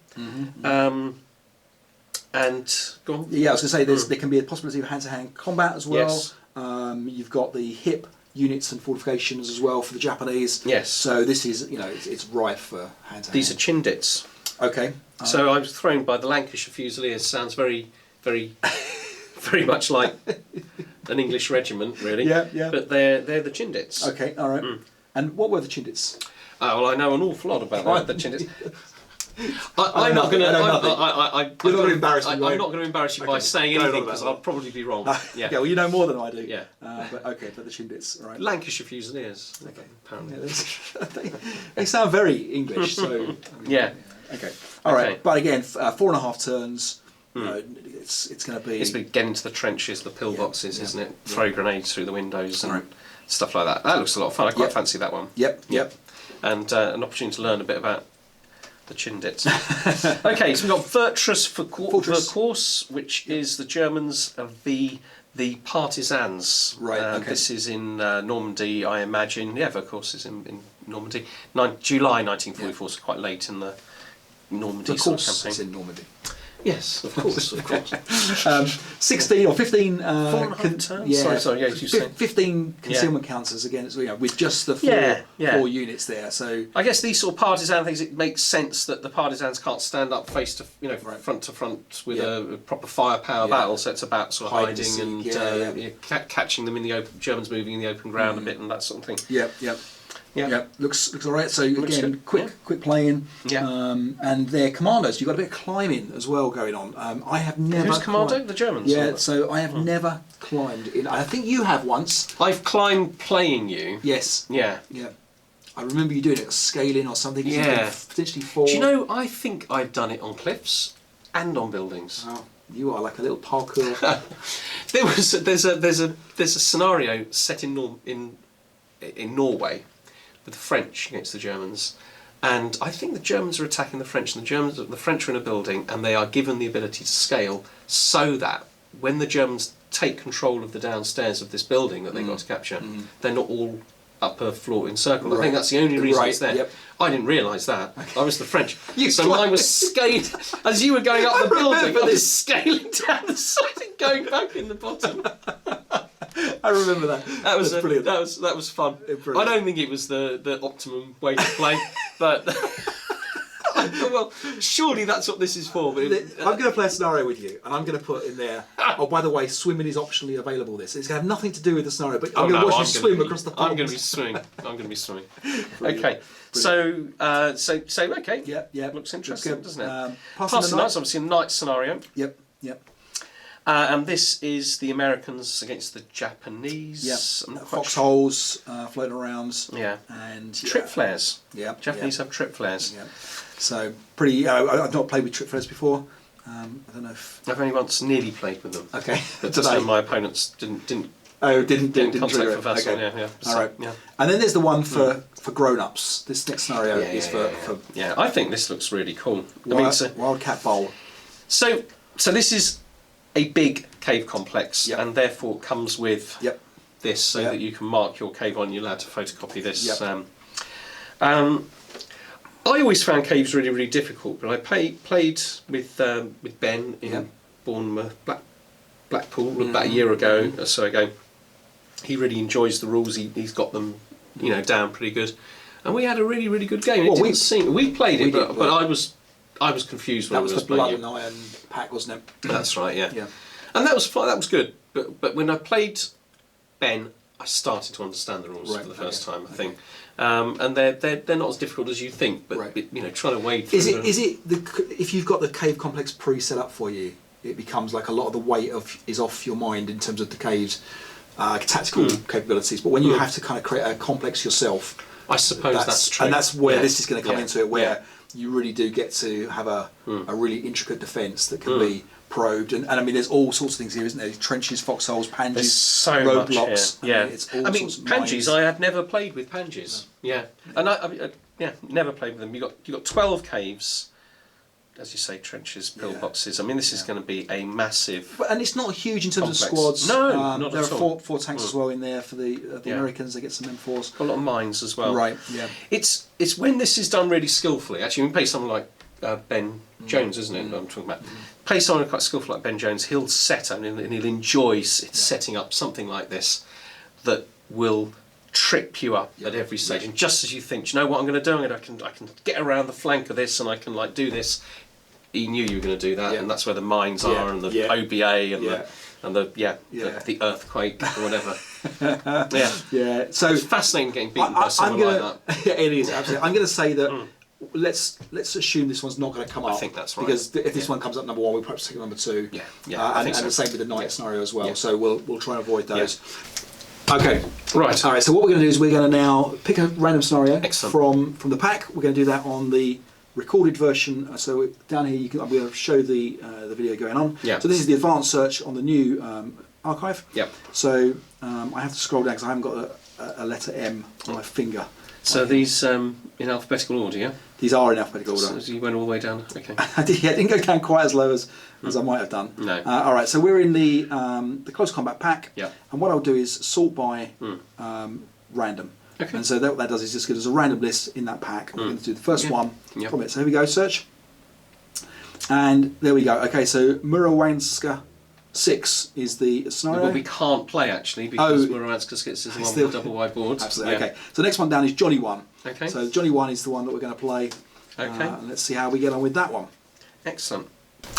And go on. Yeah, I was going to say there can be a possibility of hand-to-hand combat as well. Yes. You've got the hip units and fortifications as well for the Japanese. Yes. So this is, it's ripe for hand-to-hand. These are Chindits. Okay. So I was thrown by the Lancashire Fusiliers. Sounds very, very, very much like an English regiment, really. Yeah. But they're the Chindits. Okay, all right. And what were the Chindits? Well, I know an awful lot about the Chindits. I'm not going to embarrass me. I'm not going to embarrass you by saying anything because I'll probably be wrong. Yeah, well, you know more than I do. Yeah. But the Chindits, right? Lancashire Fusiliers. Okay. Apparently. They sound very English, so. Yeah. Okay. All right. But again, 4.5 turns. It's going to be. It's been get into the trenches, the pillboxes, isn't it? Throw grenades through the windows and stuff like that. That looks a lot of fun. I quite fancy that one. Yep. And an opportunity to learn a bit about the Chindits. Okay, so we've got Fortress for course, which is the Germans of the Partisans. Right. Okay. This is in Normandy, I imagine. Yeah, of course, is in Normandy. July 1944, so quite late in the Normandy sort of campaign. It's in Normandy. Yes, of course. 16 or 15. 4.5 turns. Sorry. Yeah, you say 15 concealment counters again. With just the four units there. So I guess these sort of partisan things. It makes sense that the partisans can't stand up face to front to front with a proper firepower battle. So it's about sort of hiding and catching them in the open. Germans moving in the open ground a bit and that sort of thing. Yep. Yeah. Looks all right. So Looks again, good. quick playing. Yeah. And they're commandos. You've got a bit of climbing as well going on. I have never. Who's commando? The Germans. Yeah. So I have never climbed in. I think you have once. I've climbed playing you. Yes. Yeah. Yeah. I remember you doing it, scaling or something. Yeah. Potentially fall. Do you know? I think I've done it on cliffs and on buildings. Wow. You are like a little parkour. There's a scenario set in Norway with the French against the Germans, and I think the Germans are attacking the French, and the French are in a building, and they are given the ability to scale so that when the Germans take control of the downstairs of this building that they've got to capture, they're not all upper floor encircled. I think that's the only reason it's there. Yep. I didn't realise that. I was the French. So mine was scaling, as you were going up the building, I was scaling down the side and going back in the bottom. I remember that. That was brilliant. That was fun. Brilliant. I don't think it was the optimum way to play, but well, surely that's what this is for. But I'm going to play a scenario with you, and I'm going to put in there. Oh, by the way, swimming is optionally available. It's going to have nothing to do with the scenario, but I'm going to watch you swim across the pond. I'm going to be swimming. Okay. So okay. Yeah. Looks interesting, doesn't it? Passing the Knights, obviously a night scenario. Yep. And this is the Americans against the Japanese. Yep. I'm not quite Foxholes floating around. Yeah. And trip flares. Yeah. Japanese have trip flares. Yeah. So pretty. I've not played with trip flares before. I don't know if I've only once nearly played with them. Okay. But today my opponents didn't didn't contact trigger for it. Vassal. Okay. Yeah. All right. Yeah. And then there's the one for grown-ups. This next scenario is for yeah. I think this looks really cool. Wildcat Bowl. So this is a big cave complex, Yep. and therefore comes with this, so Yep. that you can mark your cave on. You're allowed to photocopy this. Yep. I always found caves really, really difficult, but I played with Ben in Bournemouth, Blackpool about a year ago or so ago. He really enjoys the rules. He's got them, down pretty good, and we had a really, really good game. Well, we played it, did, but I was confused when That was I was the Blood playing and Iron pack, wasn't it? That's right, yeah. Yeah. And that was fine. That was good. But when I played Ben, I started to understand the rules for the first time, I think. And they're not as difficult as you think. But trying to wade through. Is it if you've got the cave complex pre-set up for you, it becomes like a lot of the weight is off your mind in terms of the cave's tactical capabilities. But when you have to kind of create a complex yourself, I suppose that's true. And that's where this is going to come into it, where you really do get to have a really intricate defence that can be probed, and I mean, there's all sorts of things here, isn't there? Trenches, foxholes, panges, there's so roadblocks. Much here. Yeah, it's all I mean, sorts of panges. mines. I had never played with panges. No. Yeah, and I never played with them. You got 12 caves, as you say, trenches, pillboxes. I mean, this is going to be a massive. And it's not huge in terms complex. of squads. No, not there at are all. four tanks as well in there for the Americans. They get some M4s. A lot of mines as well. Right. Yeah. It's when this is done really skillfully. Actually, we pay someone like Ben Jones, isn't it? I'm talking about. Pay someone quite skillful like Ben Jones. He'll set and he'll enjoy setting up something like this that will trip you up at every stage. And just as you think, do you know what I'm going to do? I can get around the flank of this, and I can do this. He knew you were going to do that, and that's where the mines are, and the OBA, and the earthquake or whatever. Yeah. So it's fascinating getting beaten by someone like that. It is absolutely. I'm going to say that. Let's assume this one's not going to come up. I think that's right. Because if this one comes up number one, we'll perhaps take number two. I think and so. the same with the night scenario as well. So we'll try and avoid those. Okay. Right. All right. So what we're going to do is we're going to now pick a random scenario from the pack. We're going to do that on the recorded version. So down here, I'm going to show the video going on. Yeah. So this is the advanced search on the new archive. Yep. So I have to scroll down because I haven't got a letter M on my finger. So these in alphabetical order, yeah? These are in alphabetical order. So you went all the way down. Okay. I didn't go down quite as low as I might have done. No. All right, so we're in the close combat pack. Yeah. And what I'll do is sort by random. Okay. And so what that does is just give us a random list in that pack. And we're going to do the first one from it. So here we go, search. And there we go. Okay, so Murawanska 6 is the scenario. Well, we can't play actually because Murawanska 6 is the one with the double wide boards. Absolutely. Okay. So the next one down is Johnny 1. Okay. So Johnny 1 is the one that we're going to play. Okay. And let's see how we get on with that one. Excellent.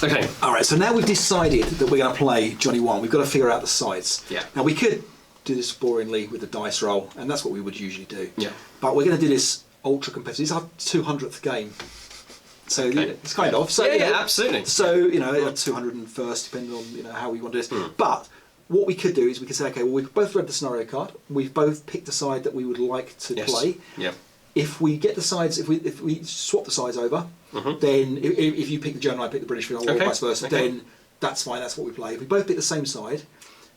Okay. All right. So now we've decided that we're going to play Johnny 1. We've got to figure out the sides. Yeah. Now we could do this boringly with the dice roll, and that's what we would usually do. Yeah. But we're going to do this ultra competitive. This is our 200th game. So it's kind of. So, yeah, absolutely. So, 201st, depending on, how we want to do this. But what we could do is we could say, okay, well, we've both read the scenario card. We've both picked a side that we would like to play. Yeah. If we get the sides, if we swap the sides over, then if you pick the German, I pick the British, or vice versa, then that's fine. That's what we play. If we both pick the same side,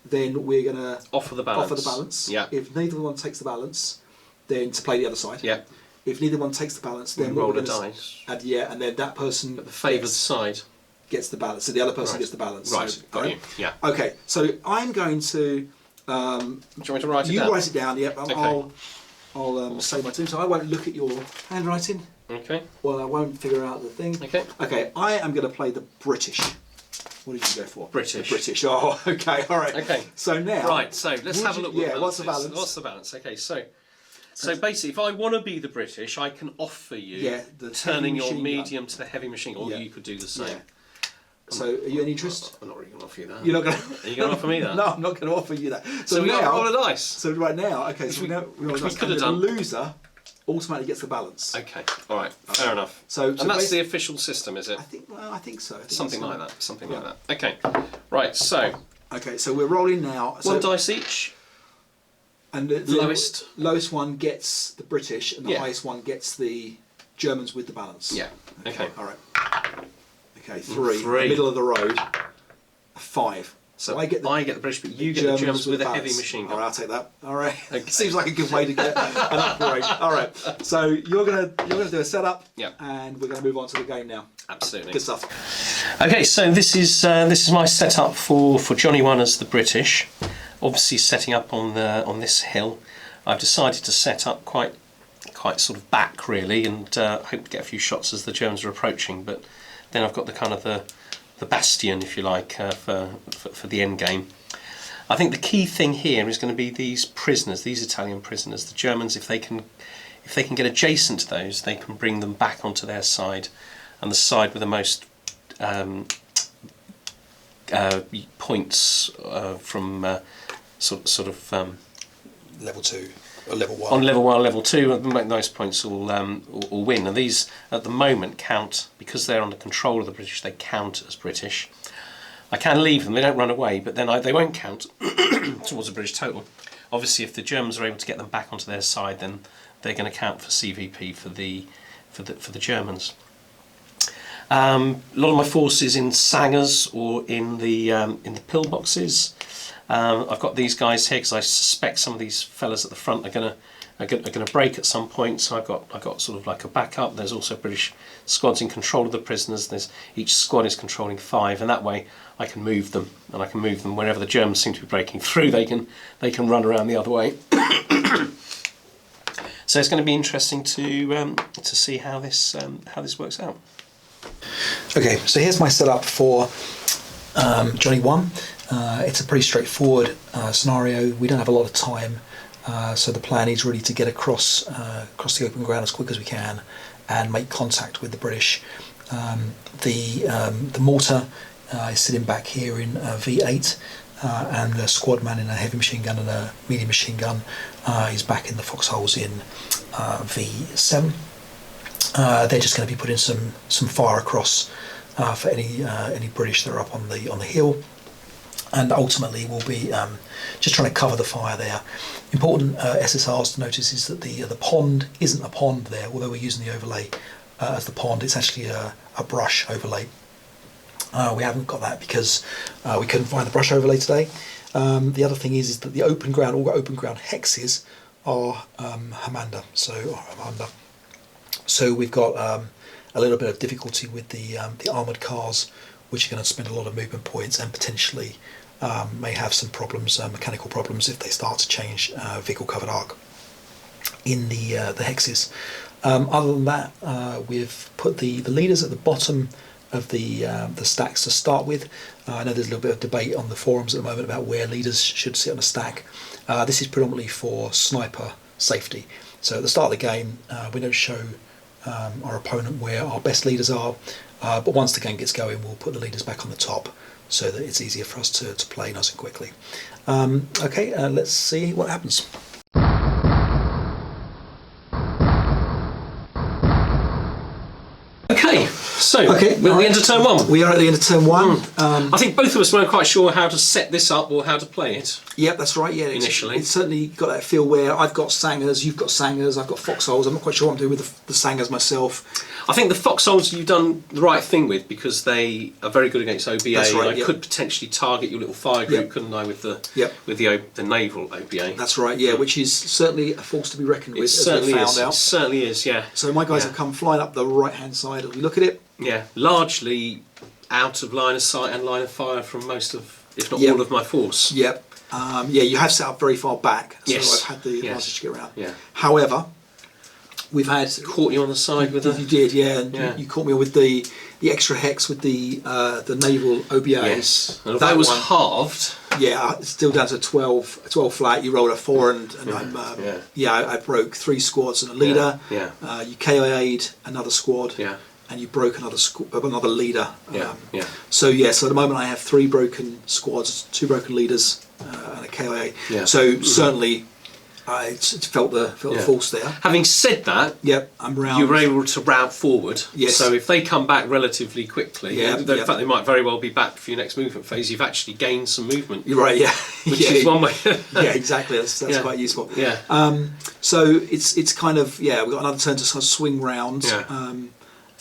then we're going to offer the balance. Yeah. If neither one takes the balance, then to play the other side. Yeah. If neither one takes the balance, then we roll a dice. And then that person, the favoured side, gets the balance. So the other person gets the balance. Right. So, Got you. Yeah. Okay. So I'm going to. Do you want me to write it down? You write it down. Yep. Okay. I'll say my team. So I won't look at your handwriting. Okay. Well, I won't figure out the thing. Okay. Okay. I am going to play the British. What did you go for? British. The British. Oh, okay. All right. Okay. So now. Right. So let's have a look. Yeah. What's the balance? What's the balance? Okay. So basically, if I want to be the British, I can offer you turning your medium to the heavy machine, or you could do the same. Yeah. So, are you any interest? I'm not really going to offer you that. You're not going to. Are you going to offer me that? No, I'm not going to offer you that. So we got to roll a dice. So right now, okay. So we could have done. The loser automatically gets the balance. Okay. All right. Fair enough. So that's the official system, is it? I think so. Something like that. Something like that. Okay. Right. So. Okay. So we're rolling now. One dice each. And the lowest one gets the British, and the highest one gets the Germans with the balance. Yeah. Okay. All right. Okay. 3. Middle of the road. 5. So I get the British, but you get the Germans with a heavy machine gun. All right, I'll take that. All right. Okay. Seems like a good way to get an upgrade. All right. So you're gonna do a setup. Yeah. And we're gonna move on to the game now. Absolutely. Good stuff. Okay, so this is my setup for Johnny One as the British. Obviously, setting up on this hill, I've decided to set up quite sort of back really, and hope to get a few shots as the Germans are approaching. But then I've got the kind of the bastion, if you like, for the end game. I think the key thing here is going to be these prisoners, these Italian prisoners. The Germans, if they can get adjacent to those, they can bring them back onto their side, and the side with the most points from sort of level 2 or level 1. On level 1, level 2, those points will win. And these, at the moment, count, because they're under control of the British, they count as British. I can leave them, they don't run away, but then they won't count towards the British total. Obviously, if the Germans are able to get them back onto their side, then they're going to count for CVP for the Germans. A lot of my forces in sangers or in the pillboxes. I've got these guys here because I suspect some of these fellas at the front are going to break at some point. So I've got sort of like a backup. There's also British squads in control of the prisoners. Each squad is controlling 5, and that way I can move them, and I can move them whenever the Germans seem to be breaking through. They can run around the other way. So it's going to be interesting to see how this works out. Okay, so here's my setup for Johnny 1. It's a pretty straightforward scenario. We don't have a lot of time, so the plan is really to get across the open ground as quick as we can and make contact with the British. The mortar is sitting back here in V8, and the squad man in a heavy machine gun and a medium machine gun is back in the foxholes in V7. They're just going to be putting some fire across for any British that are up on the hill, and ultimately we'll be just trying to cover the fire there. Important SSRs to notice is that the pond isn't a pond there, although we're using the overlay as the pond. It's actually a brush overlay. We haven't got that because we couldn't find the brush overlay today. The other thing is that the open ground, all open ground hexes are Hamanda, so we've got a little bit of difficulty with the armoured cars, which are going to spend a lot of movement points and potentially may have some problems, mechanical problems, if they start to change vehicle covered arc in the hexes. Other than that, we've put the leaders at the bottom of the stacks to start with. I know there's a little bit of debate on the forums at the moment about where leaders should sit on a stack. This is predominantly for sniper safety. So at the start of the game, we don't show our opponent where our best leaders are. But once the game gets going, we'll put the leaders back on the top so that it's easier for us to play nice and quickly. Okay, let's see what happens. Okay, so we're at the end of turn one. We are at the end of turn one. I think both of us weren't quite sure how to set this up or how to play it. Yep, that's right. Yeah, initially, it's certainly got that feel where I've got sangers, you've got sangers, I've got foxholes. I'm not quite sure what I'm doing with the sangers myself. I think the foxholes you've done the right thing with because they are very good against OBA. That's right, I could potentially target your little fire group, couldn't I, with the naval OBA? That's right. Yeah, which is certainly a force to be reckoned with. It certainly found out. It certainly is. Yeah. So my guys have come flying up the right-hand side as we look at it. Yeah, largely out of line of sight and line of fire from most of, if not all of my force. Yep. Yeah, you have set up very far back, so Yes. I've had the advantage to get around. Yeah. However, we've had Caught you on the side with you did, yeah, and you caught me with the extra hex with the naval OBA. Yes, and that was halved. Yeah, it's still down to 12 flat. You rolled a 4 and I broke 3 squads and a leader. Yeah. You KIA'd another squad. Yeah. And you broke another leader. So at the moment I have 3 broken squads, 2 broken leaders, and a KIA. Yeah. So certainly I felt the force there. Having said that, I'm round. you were able to route forward. Yes. So if they come back relatively quickly, in fact they might very well be back for your next movement phase. You've actually gained some movement. You're right. Yeah. Which is one way. Yeah, exactly. That's quite useful. Yeah. So it's kind of we've got another turn to sort of swing round. Yeah.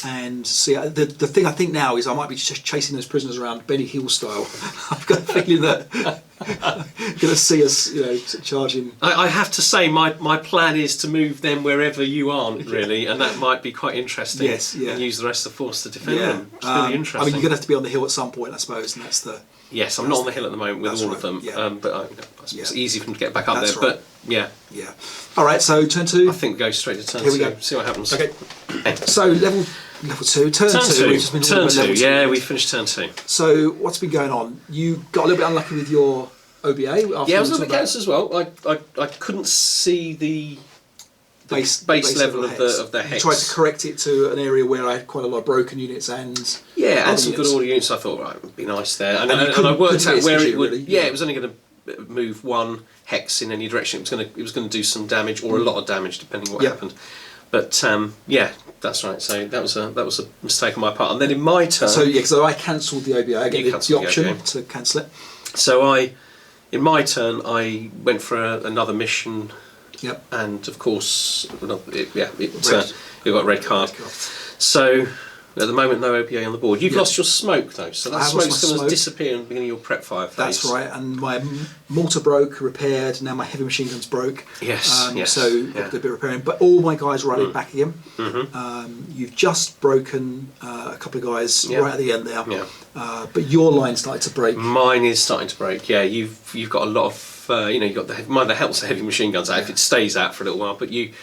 And see, the thing I think now is I might be just chasing those prisoners around Benny Hill style. I've got a feeling that going to see us, charging. I have to say, my plan is to move them wherever you aren't, really, and that might be quite interesting. Yes, yeah. And use the rest of the force to defend them. It's really interesting. I mean, you're going to have to be on the hill at some point, I suppose, and that's the. Yes, I'm not on the hill at the moment with all of them, but it's easy for them to get back up there. But yeah. All right, so turn 2. I think go straight to turn 2. Go. See what happens. Okay. So level 2, turn 2. We've just been turn 2. Yeah, we we finished turn 2. So what's been going on? You got a little bit unlucky with your OBA. Yeah, I was a little bit against as well. I couldn't see the base level of the hex. You tried to correct it to an area where I had quite a lot of broken units and some good order units. I thought it would be nice there, and I worked out where it would. It was only going to move 1 hex in any direction. It was going to do some damage or a lot of damage depending what happened. But that's right. So that was a mistake on my part. And then in my turn, so I cancelled the OBA. I get the option to cancel it. So in my turn, I went for another mission. Yep. And of course, it got a red card. So at the moment, no OBA on the board. You've lost your smoke though, so that smoke's going to disappear in the beginning of your prep fire phase. That's right, and my mortar broke, repaired. Now my heavy machine guns broke. Yes. So got a bit of repairing, but all my guys rallied back again. Mm-hmm. You've just broken a couple of guys right at the end there. Yeah. But your line started to break. Mine is starting to break. Yeah, you've got a lot of. You've got mine that helps the heavy machine guns out if it stays out for a little while. But you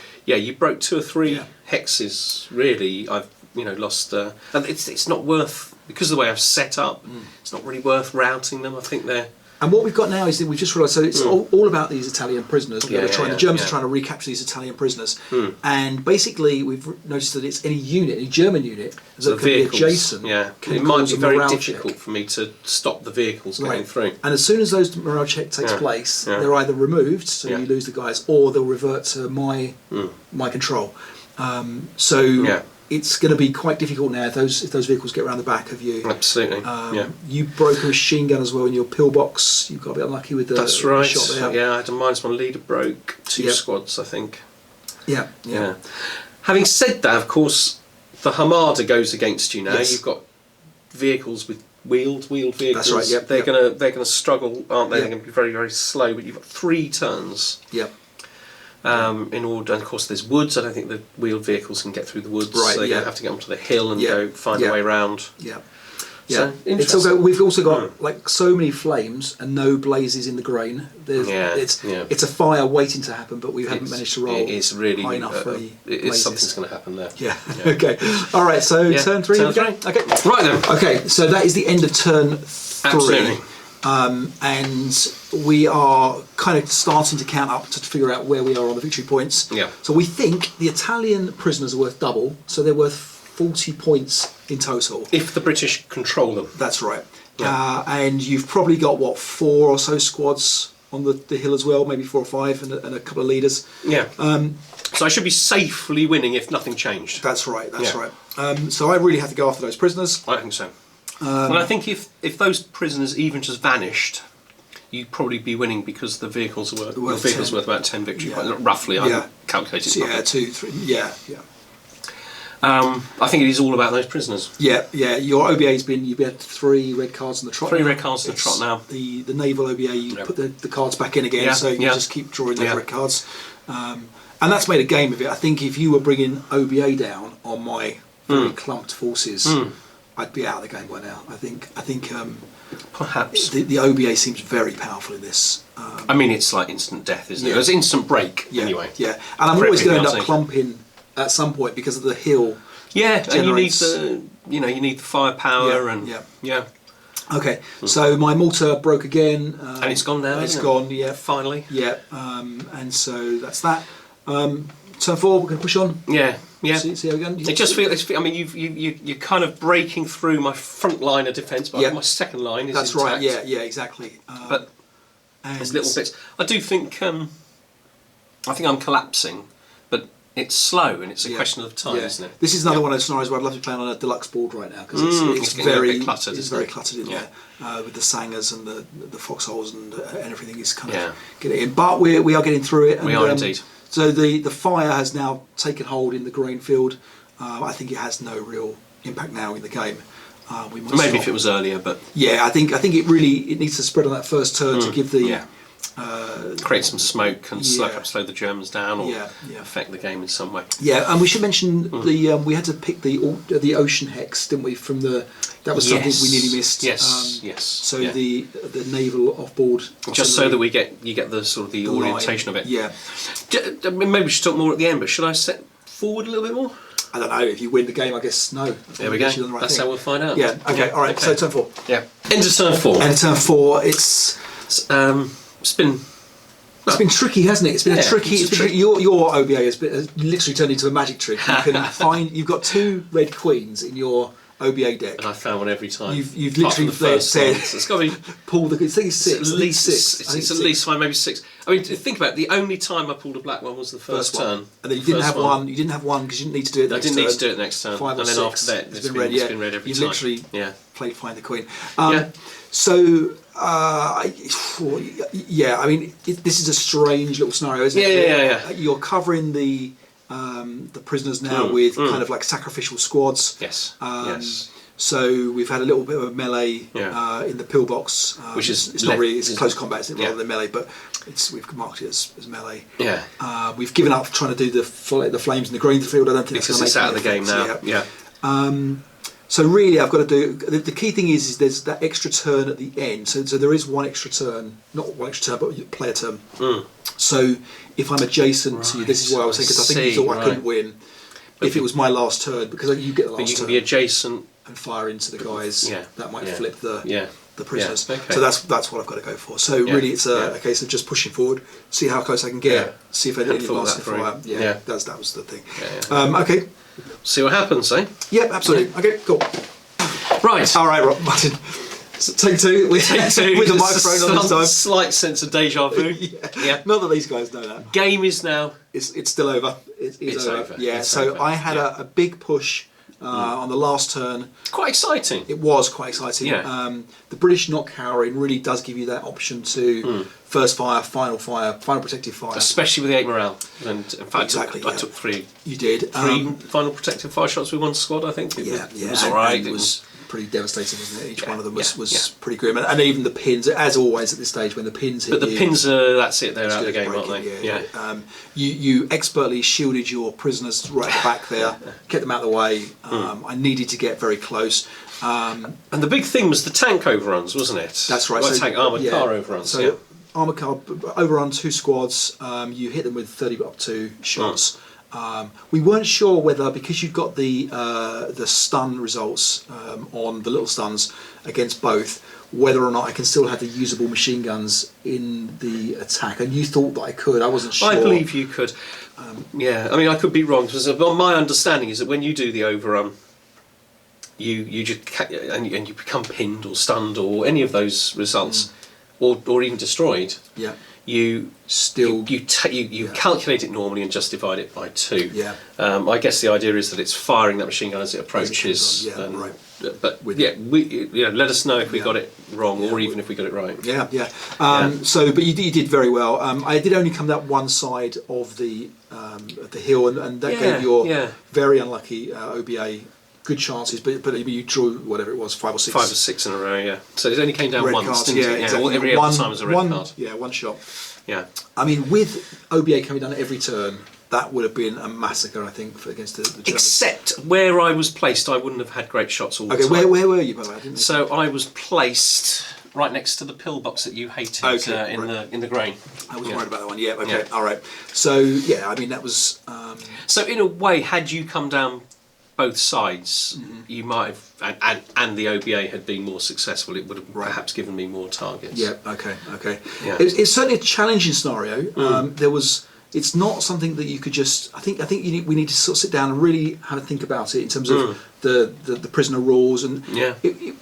broke 2 or 3 hexes. Really, I've lost. And it's not worth because of the way I've set up. It's not really worth routing them. I think they're. And what we've got now is that we've just realised, so it's all about these Italian prisoners. The Germans are trying to recapture these Italian prisoners. And basically we've noticed that it's any German unit that could be adjacent. Yeah, it might be very difficult for me to stop the vehicles going through. And as soon as those morale check takes place, they're either removed, so you lose the guys, or they'll revert to my control. It's going to be quite difficult now if those vehicles get around the back of you. Absolutely. You broke a machine gun as well in your pillbox. You got a bit unlucky with the shot there. Yeah, I had a minus 1 leader broke 2 squads, I think. Yeah. Having said that, of course, the Hamada goes against you now. Yes. You've got vehicles with wheeled vehicles. That's right. Yep. They're gonna struggle, aren't they? They're going to be very, very slow. But you've got 3 turns. Yep. In order, and of course there's woods. I don't think the wheeled vehicles can get through the woods, so they're going to have to get onto the hill and go find a way around. Yeah, So we've also got like so many flames and no blazes in the grain. It's a fire waiting to happen, but we haven't managed to roll. It is really high enough for any blazes. Something's going to happen there. Yeah. Okay. All right. So turn 3. Turn 3. Okay. Right then. Okay. So that is the end of turn 3. Absolutely. and we are kind of starting to count up to figure out where we are on the victory points. Yeah. So we think the Italian prisoners are worth double, so they're worth 40 points in total. If the British control them. That's right. Yeah. And you've probably got, what, 4 or so squads on the hill as well, maybe 4 or 5, and a couple of leaders. Yeah. So I should be safely winning if nothing changed. That's right, right. So I really have to go after those prisoners. I think so. And I think if those prisoners even just vanished, you'd probably be winning because the vehicles are worth about 10 victory points, roughly. I calculated. So, 2, 3. Yeah. I think it is all about those prisoners. Yeah. Your OBA's you've had 3 red cards on the trot. 3 red cards on the trot now. The naval OBA, you put the cards back in again, so you just keep drawing those red cards. And that's made a game of it. I think if you were bringing OBA down on my very clumped forces, I'd be out of the game by now. I think perhaps the OBA seems very powerful in this. I mean, it's like instant death, isn't it? It's instant break anyway. Yeah, and I'm always going to end up clumping at some point because of the hill. Yeah, and you need the firepower Okay, so my mortar broke again, and it's gone now. It's gone. Yeah, finally. Yeah, and so that's that. Turn 4, we're going to push on. Yeah. See how we go. It just feels. I mean, you're kind of breaking through my front line of defence, but my second line is That's intact. right. Yeah, exactly. But there's little bits. I do think. I think I'm collapsing, but it's slow and it's a question of time, isn't it? This is another one of those scenarios where I'd love to play on a deluxe board right now because it's very cluttered. It's very cluttered in there with the sangers and the foxholes and everything is kind of getting in. But we are getting through it. And, we are indeed. So the fire has now taken hold in the grain field. I think it has no real impact now in the game. We might maybe if it was earlier, but I think it needs to spread on that first turn to give the create some smoke and slow the Germans down or affect the game in some way. Yeah, and we should mention we had to pick the ocean hex, didn't we? That was something we nearly missed. Yes. So the naval offboard, just so that you get the sort of the orientation of it. Yeah. Maybe we should talk more at the end, but should I step forward a little bit more? I don't know. If you win the game, I guess no. There we go. That's how we'll find out. Yeah. Okay. All right. So turn 4. Yeah. Into turn 4. And turn 4, it's been tricky, hasn't it? It's been a tricky. Your OBA has literally turned into a magic trick. You can you've got 2 red queens in your OBA deck, and I found one every time. You've literally said it's got to be pull the. I think it's 6. At least 6. It's at least 5, maybe 6. I mean, think about it. The only time I pulled a black one was the first turn, and then you didn't have one. You didn't have one because you didn't need to do it. I didn't need to do it next turn. 5 or and then 6. After that, it's been red every time. You literally played Find the Queen. So. I mean, this is a strange little scenario, isn't it? Yeah. You're covering the prisoners now with kind of like sacrificial squads. Yes. So we've had a little bit of a melee in the pillbox, which is it's not really close combat, isn't it, rather than melee, but we've marked it as melee. Yeah. We've given up trying to do the flames in the green field. I don't think because it's out of the game now. Yeah. So really, I've got to do. The key thing is there's that extra turn at the end. So there is one extra turn, not one extra turn, but player turn. So if I'm adjacent to you, this is why I was saying, because I think you thought I couldn't win if it was my last turn, because you get the last turn. But you can be adjacent and fire into the guys. That might flip the prisoners. Yeah. Okay. So that's what I've got to go for. So really, it's a case of just pushing forward, see how close I can get, see if I did any last fire. That was the thing. Okay. See what happens, eh? Yeah, absolutely. Okay, cool. Right. All right, Martin. So take 2 with the microphone on this time. Slight sense of deja vu. Not that these guys know that. Game is now. It's still over. It's over. Yeah. So I had a big push on the last turn. Quite exciting. It was quite exciting. Yeah. The British not cowering really does give you that option to first fire, final protective fire. Especially with the 8 morale. And in fact, I took 3. You did. 3 final protective fire shots with 1 squad, I think. It was alright. It was pretty devastating, wasn't it? Each one of them was pretty grim. And even the pins, as always at this stage, when the pins hit But the pins are, that's it, they're out of the game, aren't they? Yeah. You expertly shielded your prisoners right at the back there, kept them out of the way. I needed to get very close. And the big thing was the tank overruns, wasn't it? That's right. Armoured car overruns. So armoured car overrun 2 squads. You hit them with 30 up to shots. We weren't sure whether, because you've got the stun results on the little stuns against both, whether or not I can still have the usable machine guns in the attack. And you thought that I could. I wasn't sure. I believe you could. Yeah, I mean, I could be wrong. Because my understanding is that when you do the overrun, you just and you become pinned or stunned or any of those results, or even destroyed. Yeah. You still you calculate it normally and just divide it by 2. Yeah. I guess the idea is that it's firing that machine gun as it approaches. Right. But let us know if we got it wrong or even if we got it right. Yeah. But you did very well. I did only come down one side of the hill, and that gave your very unlucky OBA good chances, but you drew whatever it was, 5 or 6. 5 or 6 in a row, yeah. So it only came down red once, cards, didn't it? Exactly. Every other time was a red card. Yeah, one shot. Yeah. I mean, with OBA coming down every turn, that would have been a massacre, I think, against the Germans. Except where I was placed, I wouldn't have had great shots all the time. Okay, where were you, by the way? So I was placed right next to the pillbox that you hated in the grain. I was worried about that one. Yeah. Okay. All right. So I mean, that was. So in a way, had you come down both sides, you might have, and the OBA had been more successful, it would have perhaps given me more targets. Yeah. Okay. Yeah. It's certainly a challenging scenario. It's not something that you could just. I think we need to sort of sit down and really have a think about it in terms of the prisoner rules, and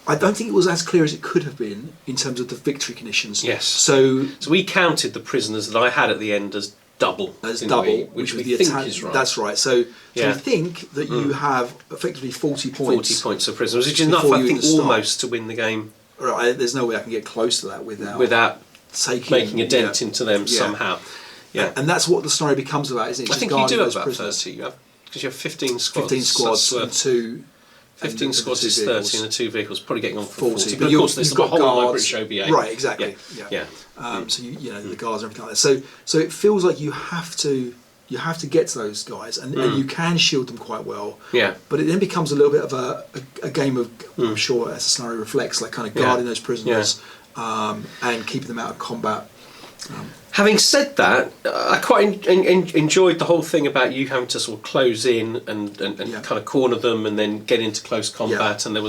I don't think it was as clear as it could have been in terms of the victory conditions. Yes. So we counted the prisoners that I had at the end as double, which we think is right. That's right. So we think that you have effectively 40 points. 40 points of prisoners, which is enough, I think, almost to win the game. Right. There's no way I can get close to that without making a dent into them somehow. Yeah, and that's what the scenario becomes about, isn't it? I think you do have about 30. Because you have 15 squads. 15 squads and 2. 15 squads is 30 and the 2 vehicles, probably getting on for 40. But of course, there's the whole of my British OBA. Right, exactly. Yeah. So the guards and everything like that. So it feels like you have to get to those guys, and you can shield them quite well. Yeah. But it then becomes a little bit of a game of, I'm sure, as the scenario reflects, like kind of guarding those prisoners and keeping them out of combat. Having said that, I quite enjoyed the whole thing about you having to sort of close in and kind of corner them and then get into close combat. And there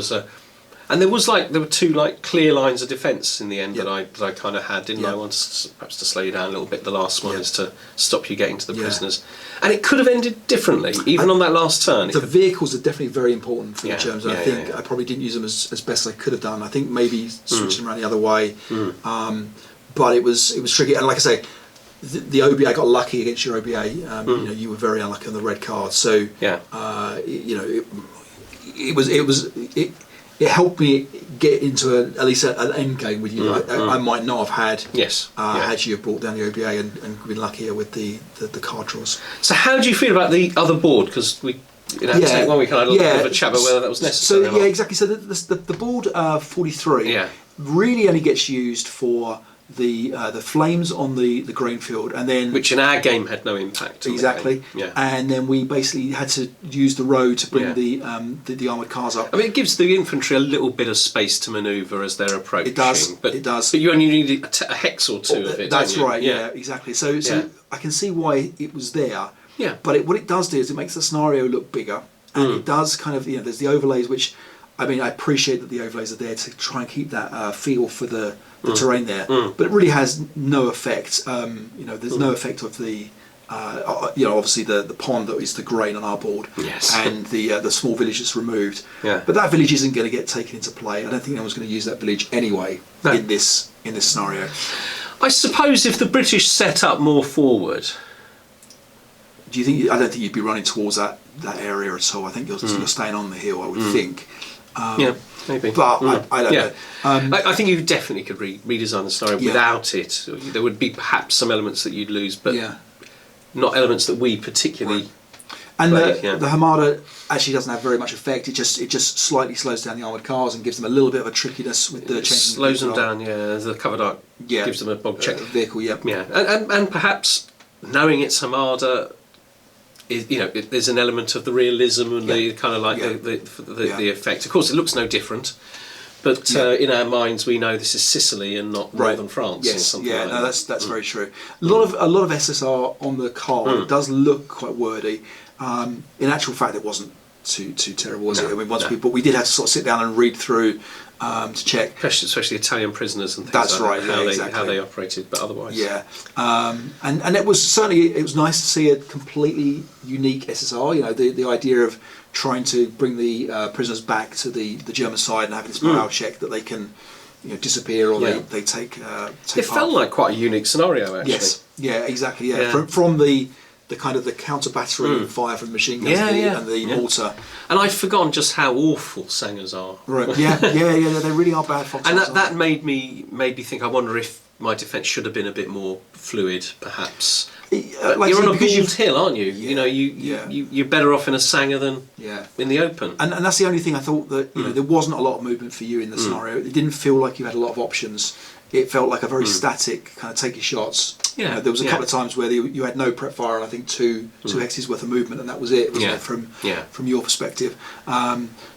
were 2 clear lines of defence in the end that I kind of had, didn't I? One perhaps to slow you down a little bit. The last one is to stop you getting to the prisoners, and it could have ended differently, even on that last turn. The vehicles are definitely very important for the Germans. I think I probably didn't use them as best I could have done. I think maybe switching them around the other way. But it was tricky, and like I say, the OBA got lucky against your OBA. You were very unlucky on the red card, so it helped me get into at least an end game with you. I might not have had had you have brought down the OBA and been luckier with the card draws. So how do you feel about the other board? Because we. Take one, we kind of have a chat about whether that was necessary. So exactly. So the board 43 really only gets used for the flames on the grain field, and then which in our game had no impact. Exactly. And then we basically had to use the road to bring the armoured cars up. I mean, it gives the infantry a little bit of space to manoeuvre as they're approaching. It does. But you only need a hex or 2 of it. That's right. Yeah. Exactly. So I can see why it was there. Yeah. But what it does do is it makes the scenario look bigger, and it does kind of there's the overlays, which I mean I appreciate that the overlays are there to try and keep that feel for the terrain there, but it really has no effect. There's no effect of the, obviously the pond that is the grain on our board, and the small village that's removed. Yeah. But that village isn't going to get taken into play. I don't think anyone's going to use that village anyway in this scenario. I suppose if the British set up more forward. Do you think? I don't think you'd be running towards that area at all. I think you're staying on the hill. I would think. Maybe. But I don't know. I think you definitely could redesign the scenario without it. There would be perhaps some elements that you'd lose, but not elements that we particularly. And the Hamada actually doesn't have very much effect. It just slightly slows down the armoured cars and gives them a little bit of a trickiness with the changing. Slows them down. The covered arc gives them a bog check vehicle. And perhaps knowing it's Hamada. There's an element of the realism and the kind of like the effect. Of course, it looks no different, But in our minds, we know this is Sicily and not northern France. Or Yes, something yeah, like no, that. that's very true. A lot of SSR on the card. It does look quite wordy. In actual fact, it wasn't too terrible, was it? I mean, but we did have to sort of sit down and read through to check, especially Italian prisoners and things. That's like right. That, Exactly. How they operated, but otherwise, yeah. And it was nice to see a completely unique SSR. You know, the idea of trying to bring the prisoners back to the German side and having this morale check that they can, disappear or they take. It felt like quite a unique scenario, actually. Yes. Yeah. Exactly. Yeah. From the kind of the counter battery fire from the machine guns and the mortar. And I'd forgotten just how awful Sangers are. Right. Yeah. They really are bad foxhounds. And that made me think. I wonder if my defence should have been a bit more fluid, perhaps. You're on a bald hill, aren't you? Yeah, You're better off in a Sanger than in the open. And that's the only thing I thought that there wasn't a lot of movement for you in the scenario. It didn't feel like you had a lot of options. It felt like a very static kind of take your shots. Yeah, there was a couple of times where you had no prep fire and I think two hexes worth of movement, and that was it. Wasn't it, from your perspective?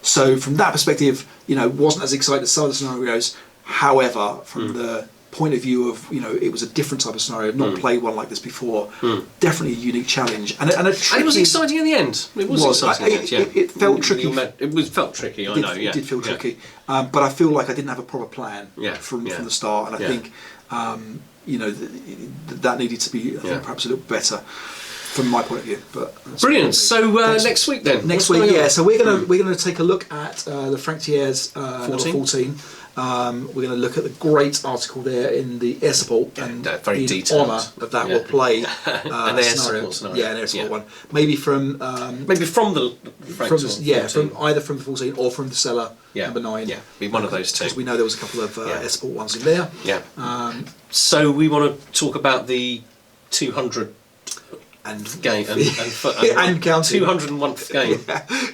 So from that perspective, wasn't as excited as some of the scenarios. However, from the point of view of it was a different type of scenario. I've not played one like this before. Definitely a unique challenge, and it was exciting in the end. It was exciting. In the end, it felt tricky. It felt tricky. I know. It did feel tricky, but I feel like I didn't have a proper plan from the start, and I think that needed to be perhaps a little better from my point of view. But brilliant. So next week then. Next week, So we're gonna take a look at the Frank Thier's number 14. We're going to look at the great article there in the air support, and very in detailed. honour of that we'll play an air support scenario. Yeah, an air support one. Maybe from the Frank either from the 14 or from the cellar number 9. Yeah, be one of those two. Because we know there was a couple of air support ones in there. Yeah. So we want to talk about the 200. And game and counting 201th game.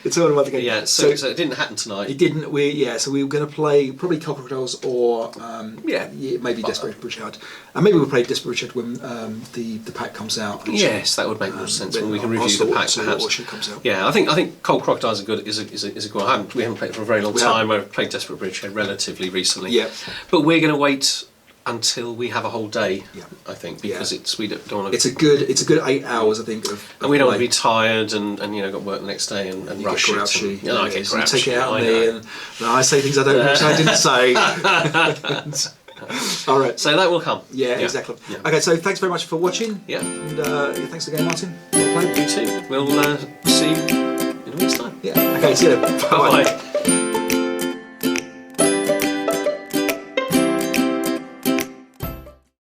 The 201th game. Yeah, so it didn't happen tonight. It didn't. So we were going to play probably Crocodiles or maybe Desperate Bridgehead, and maybe we'll play Desperate Bridgehead when the pack comes out. Yes, that would make more sense when we can review the pack. Perhaps. Comes out. Yeah, I think Cold Crocodiles is a good one. We haven't played it for a very long time. I've played Desperate Bridgehead relatively recently. Yeah, but we're going to wait until we have a whole day, I think, because we don't want to. It's a good 8 hours, I think, and we don't want to be tired and got work the next day and rush it. I get grouchy. Take it out on me, and I say things I didn't say. All right, so that will come. Yeah, exactly. Yeah. Okay, so thanks very much for watching. Yeah, and thanks again, Martin. You too. We'll see you in a week's time. Yeah. Okay, see you then. Bye.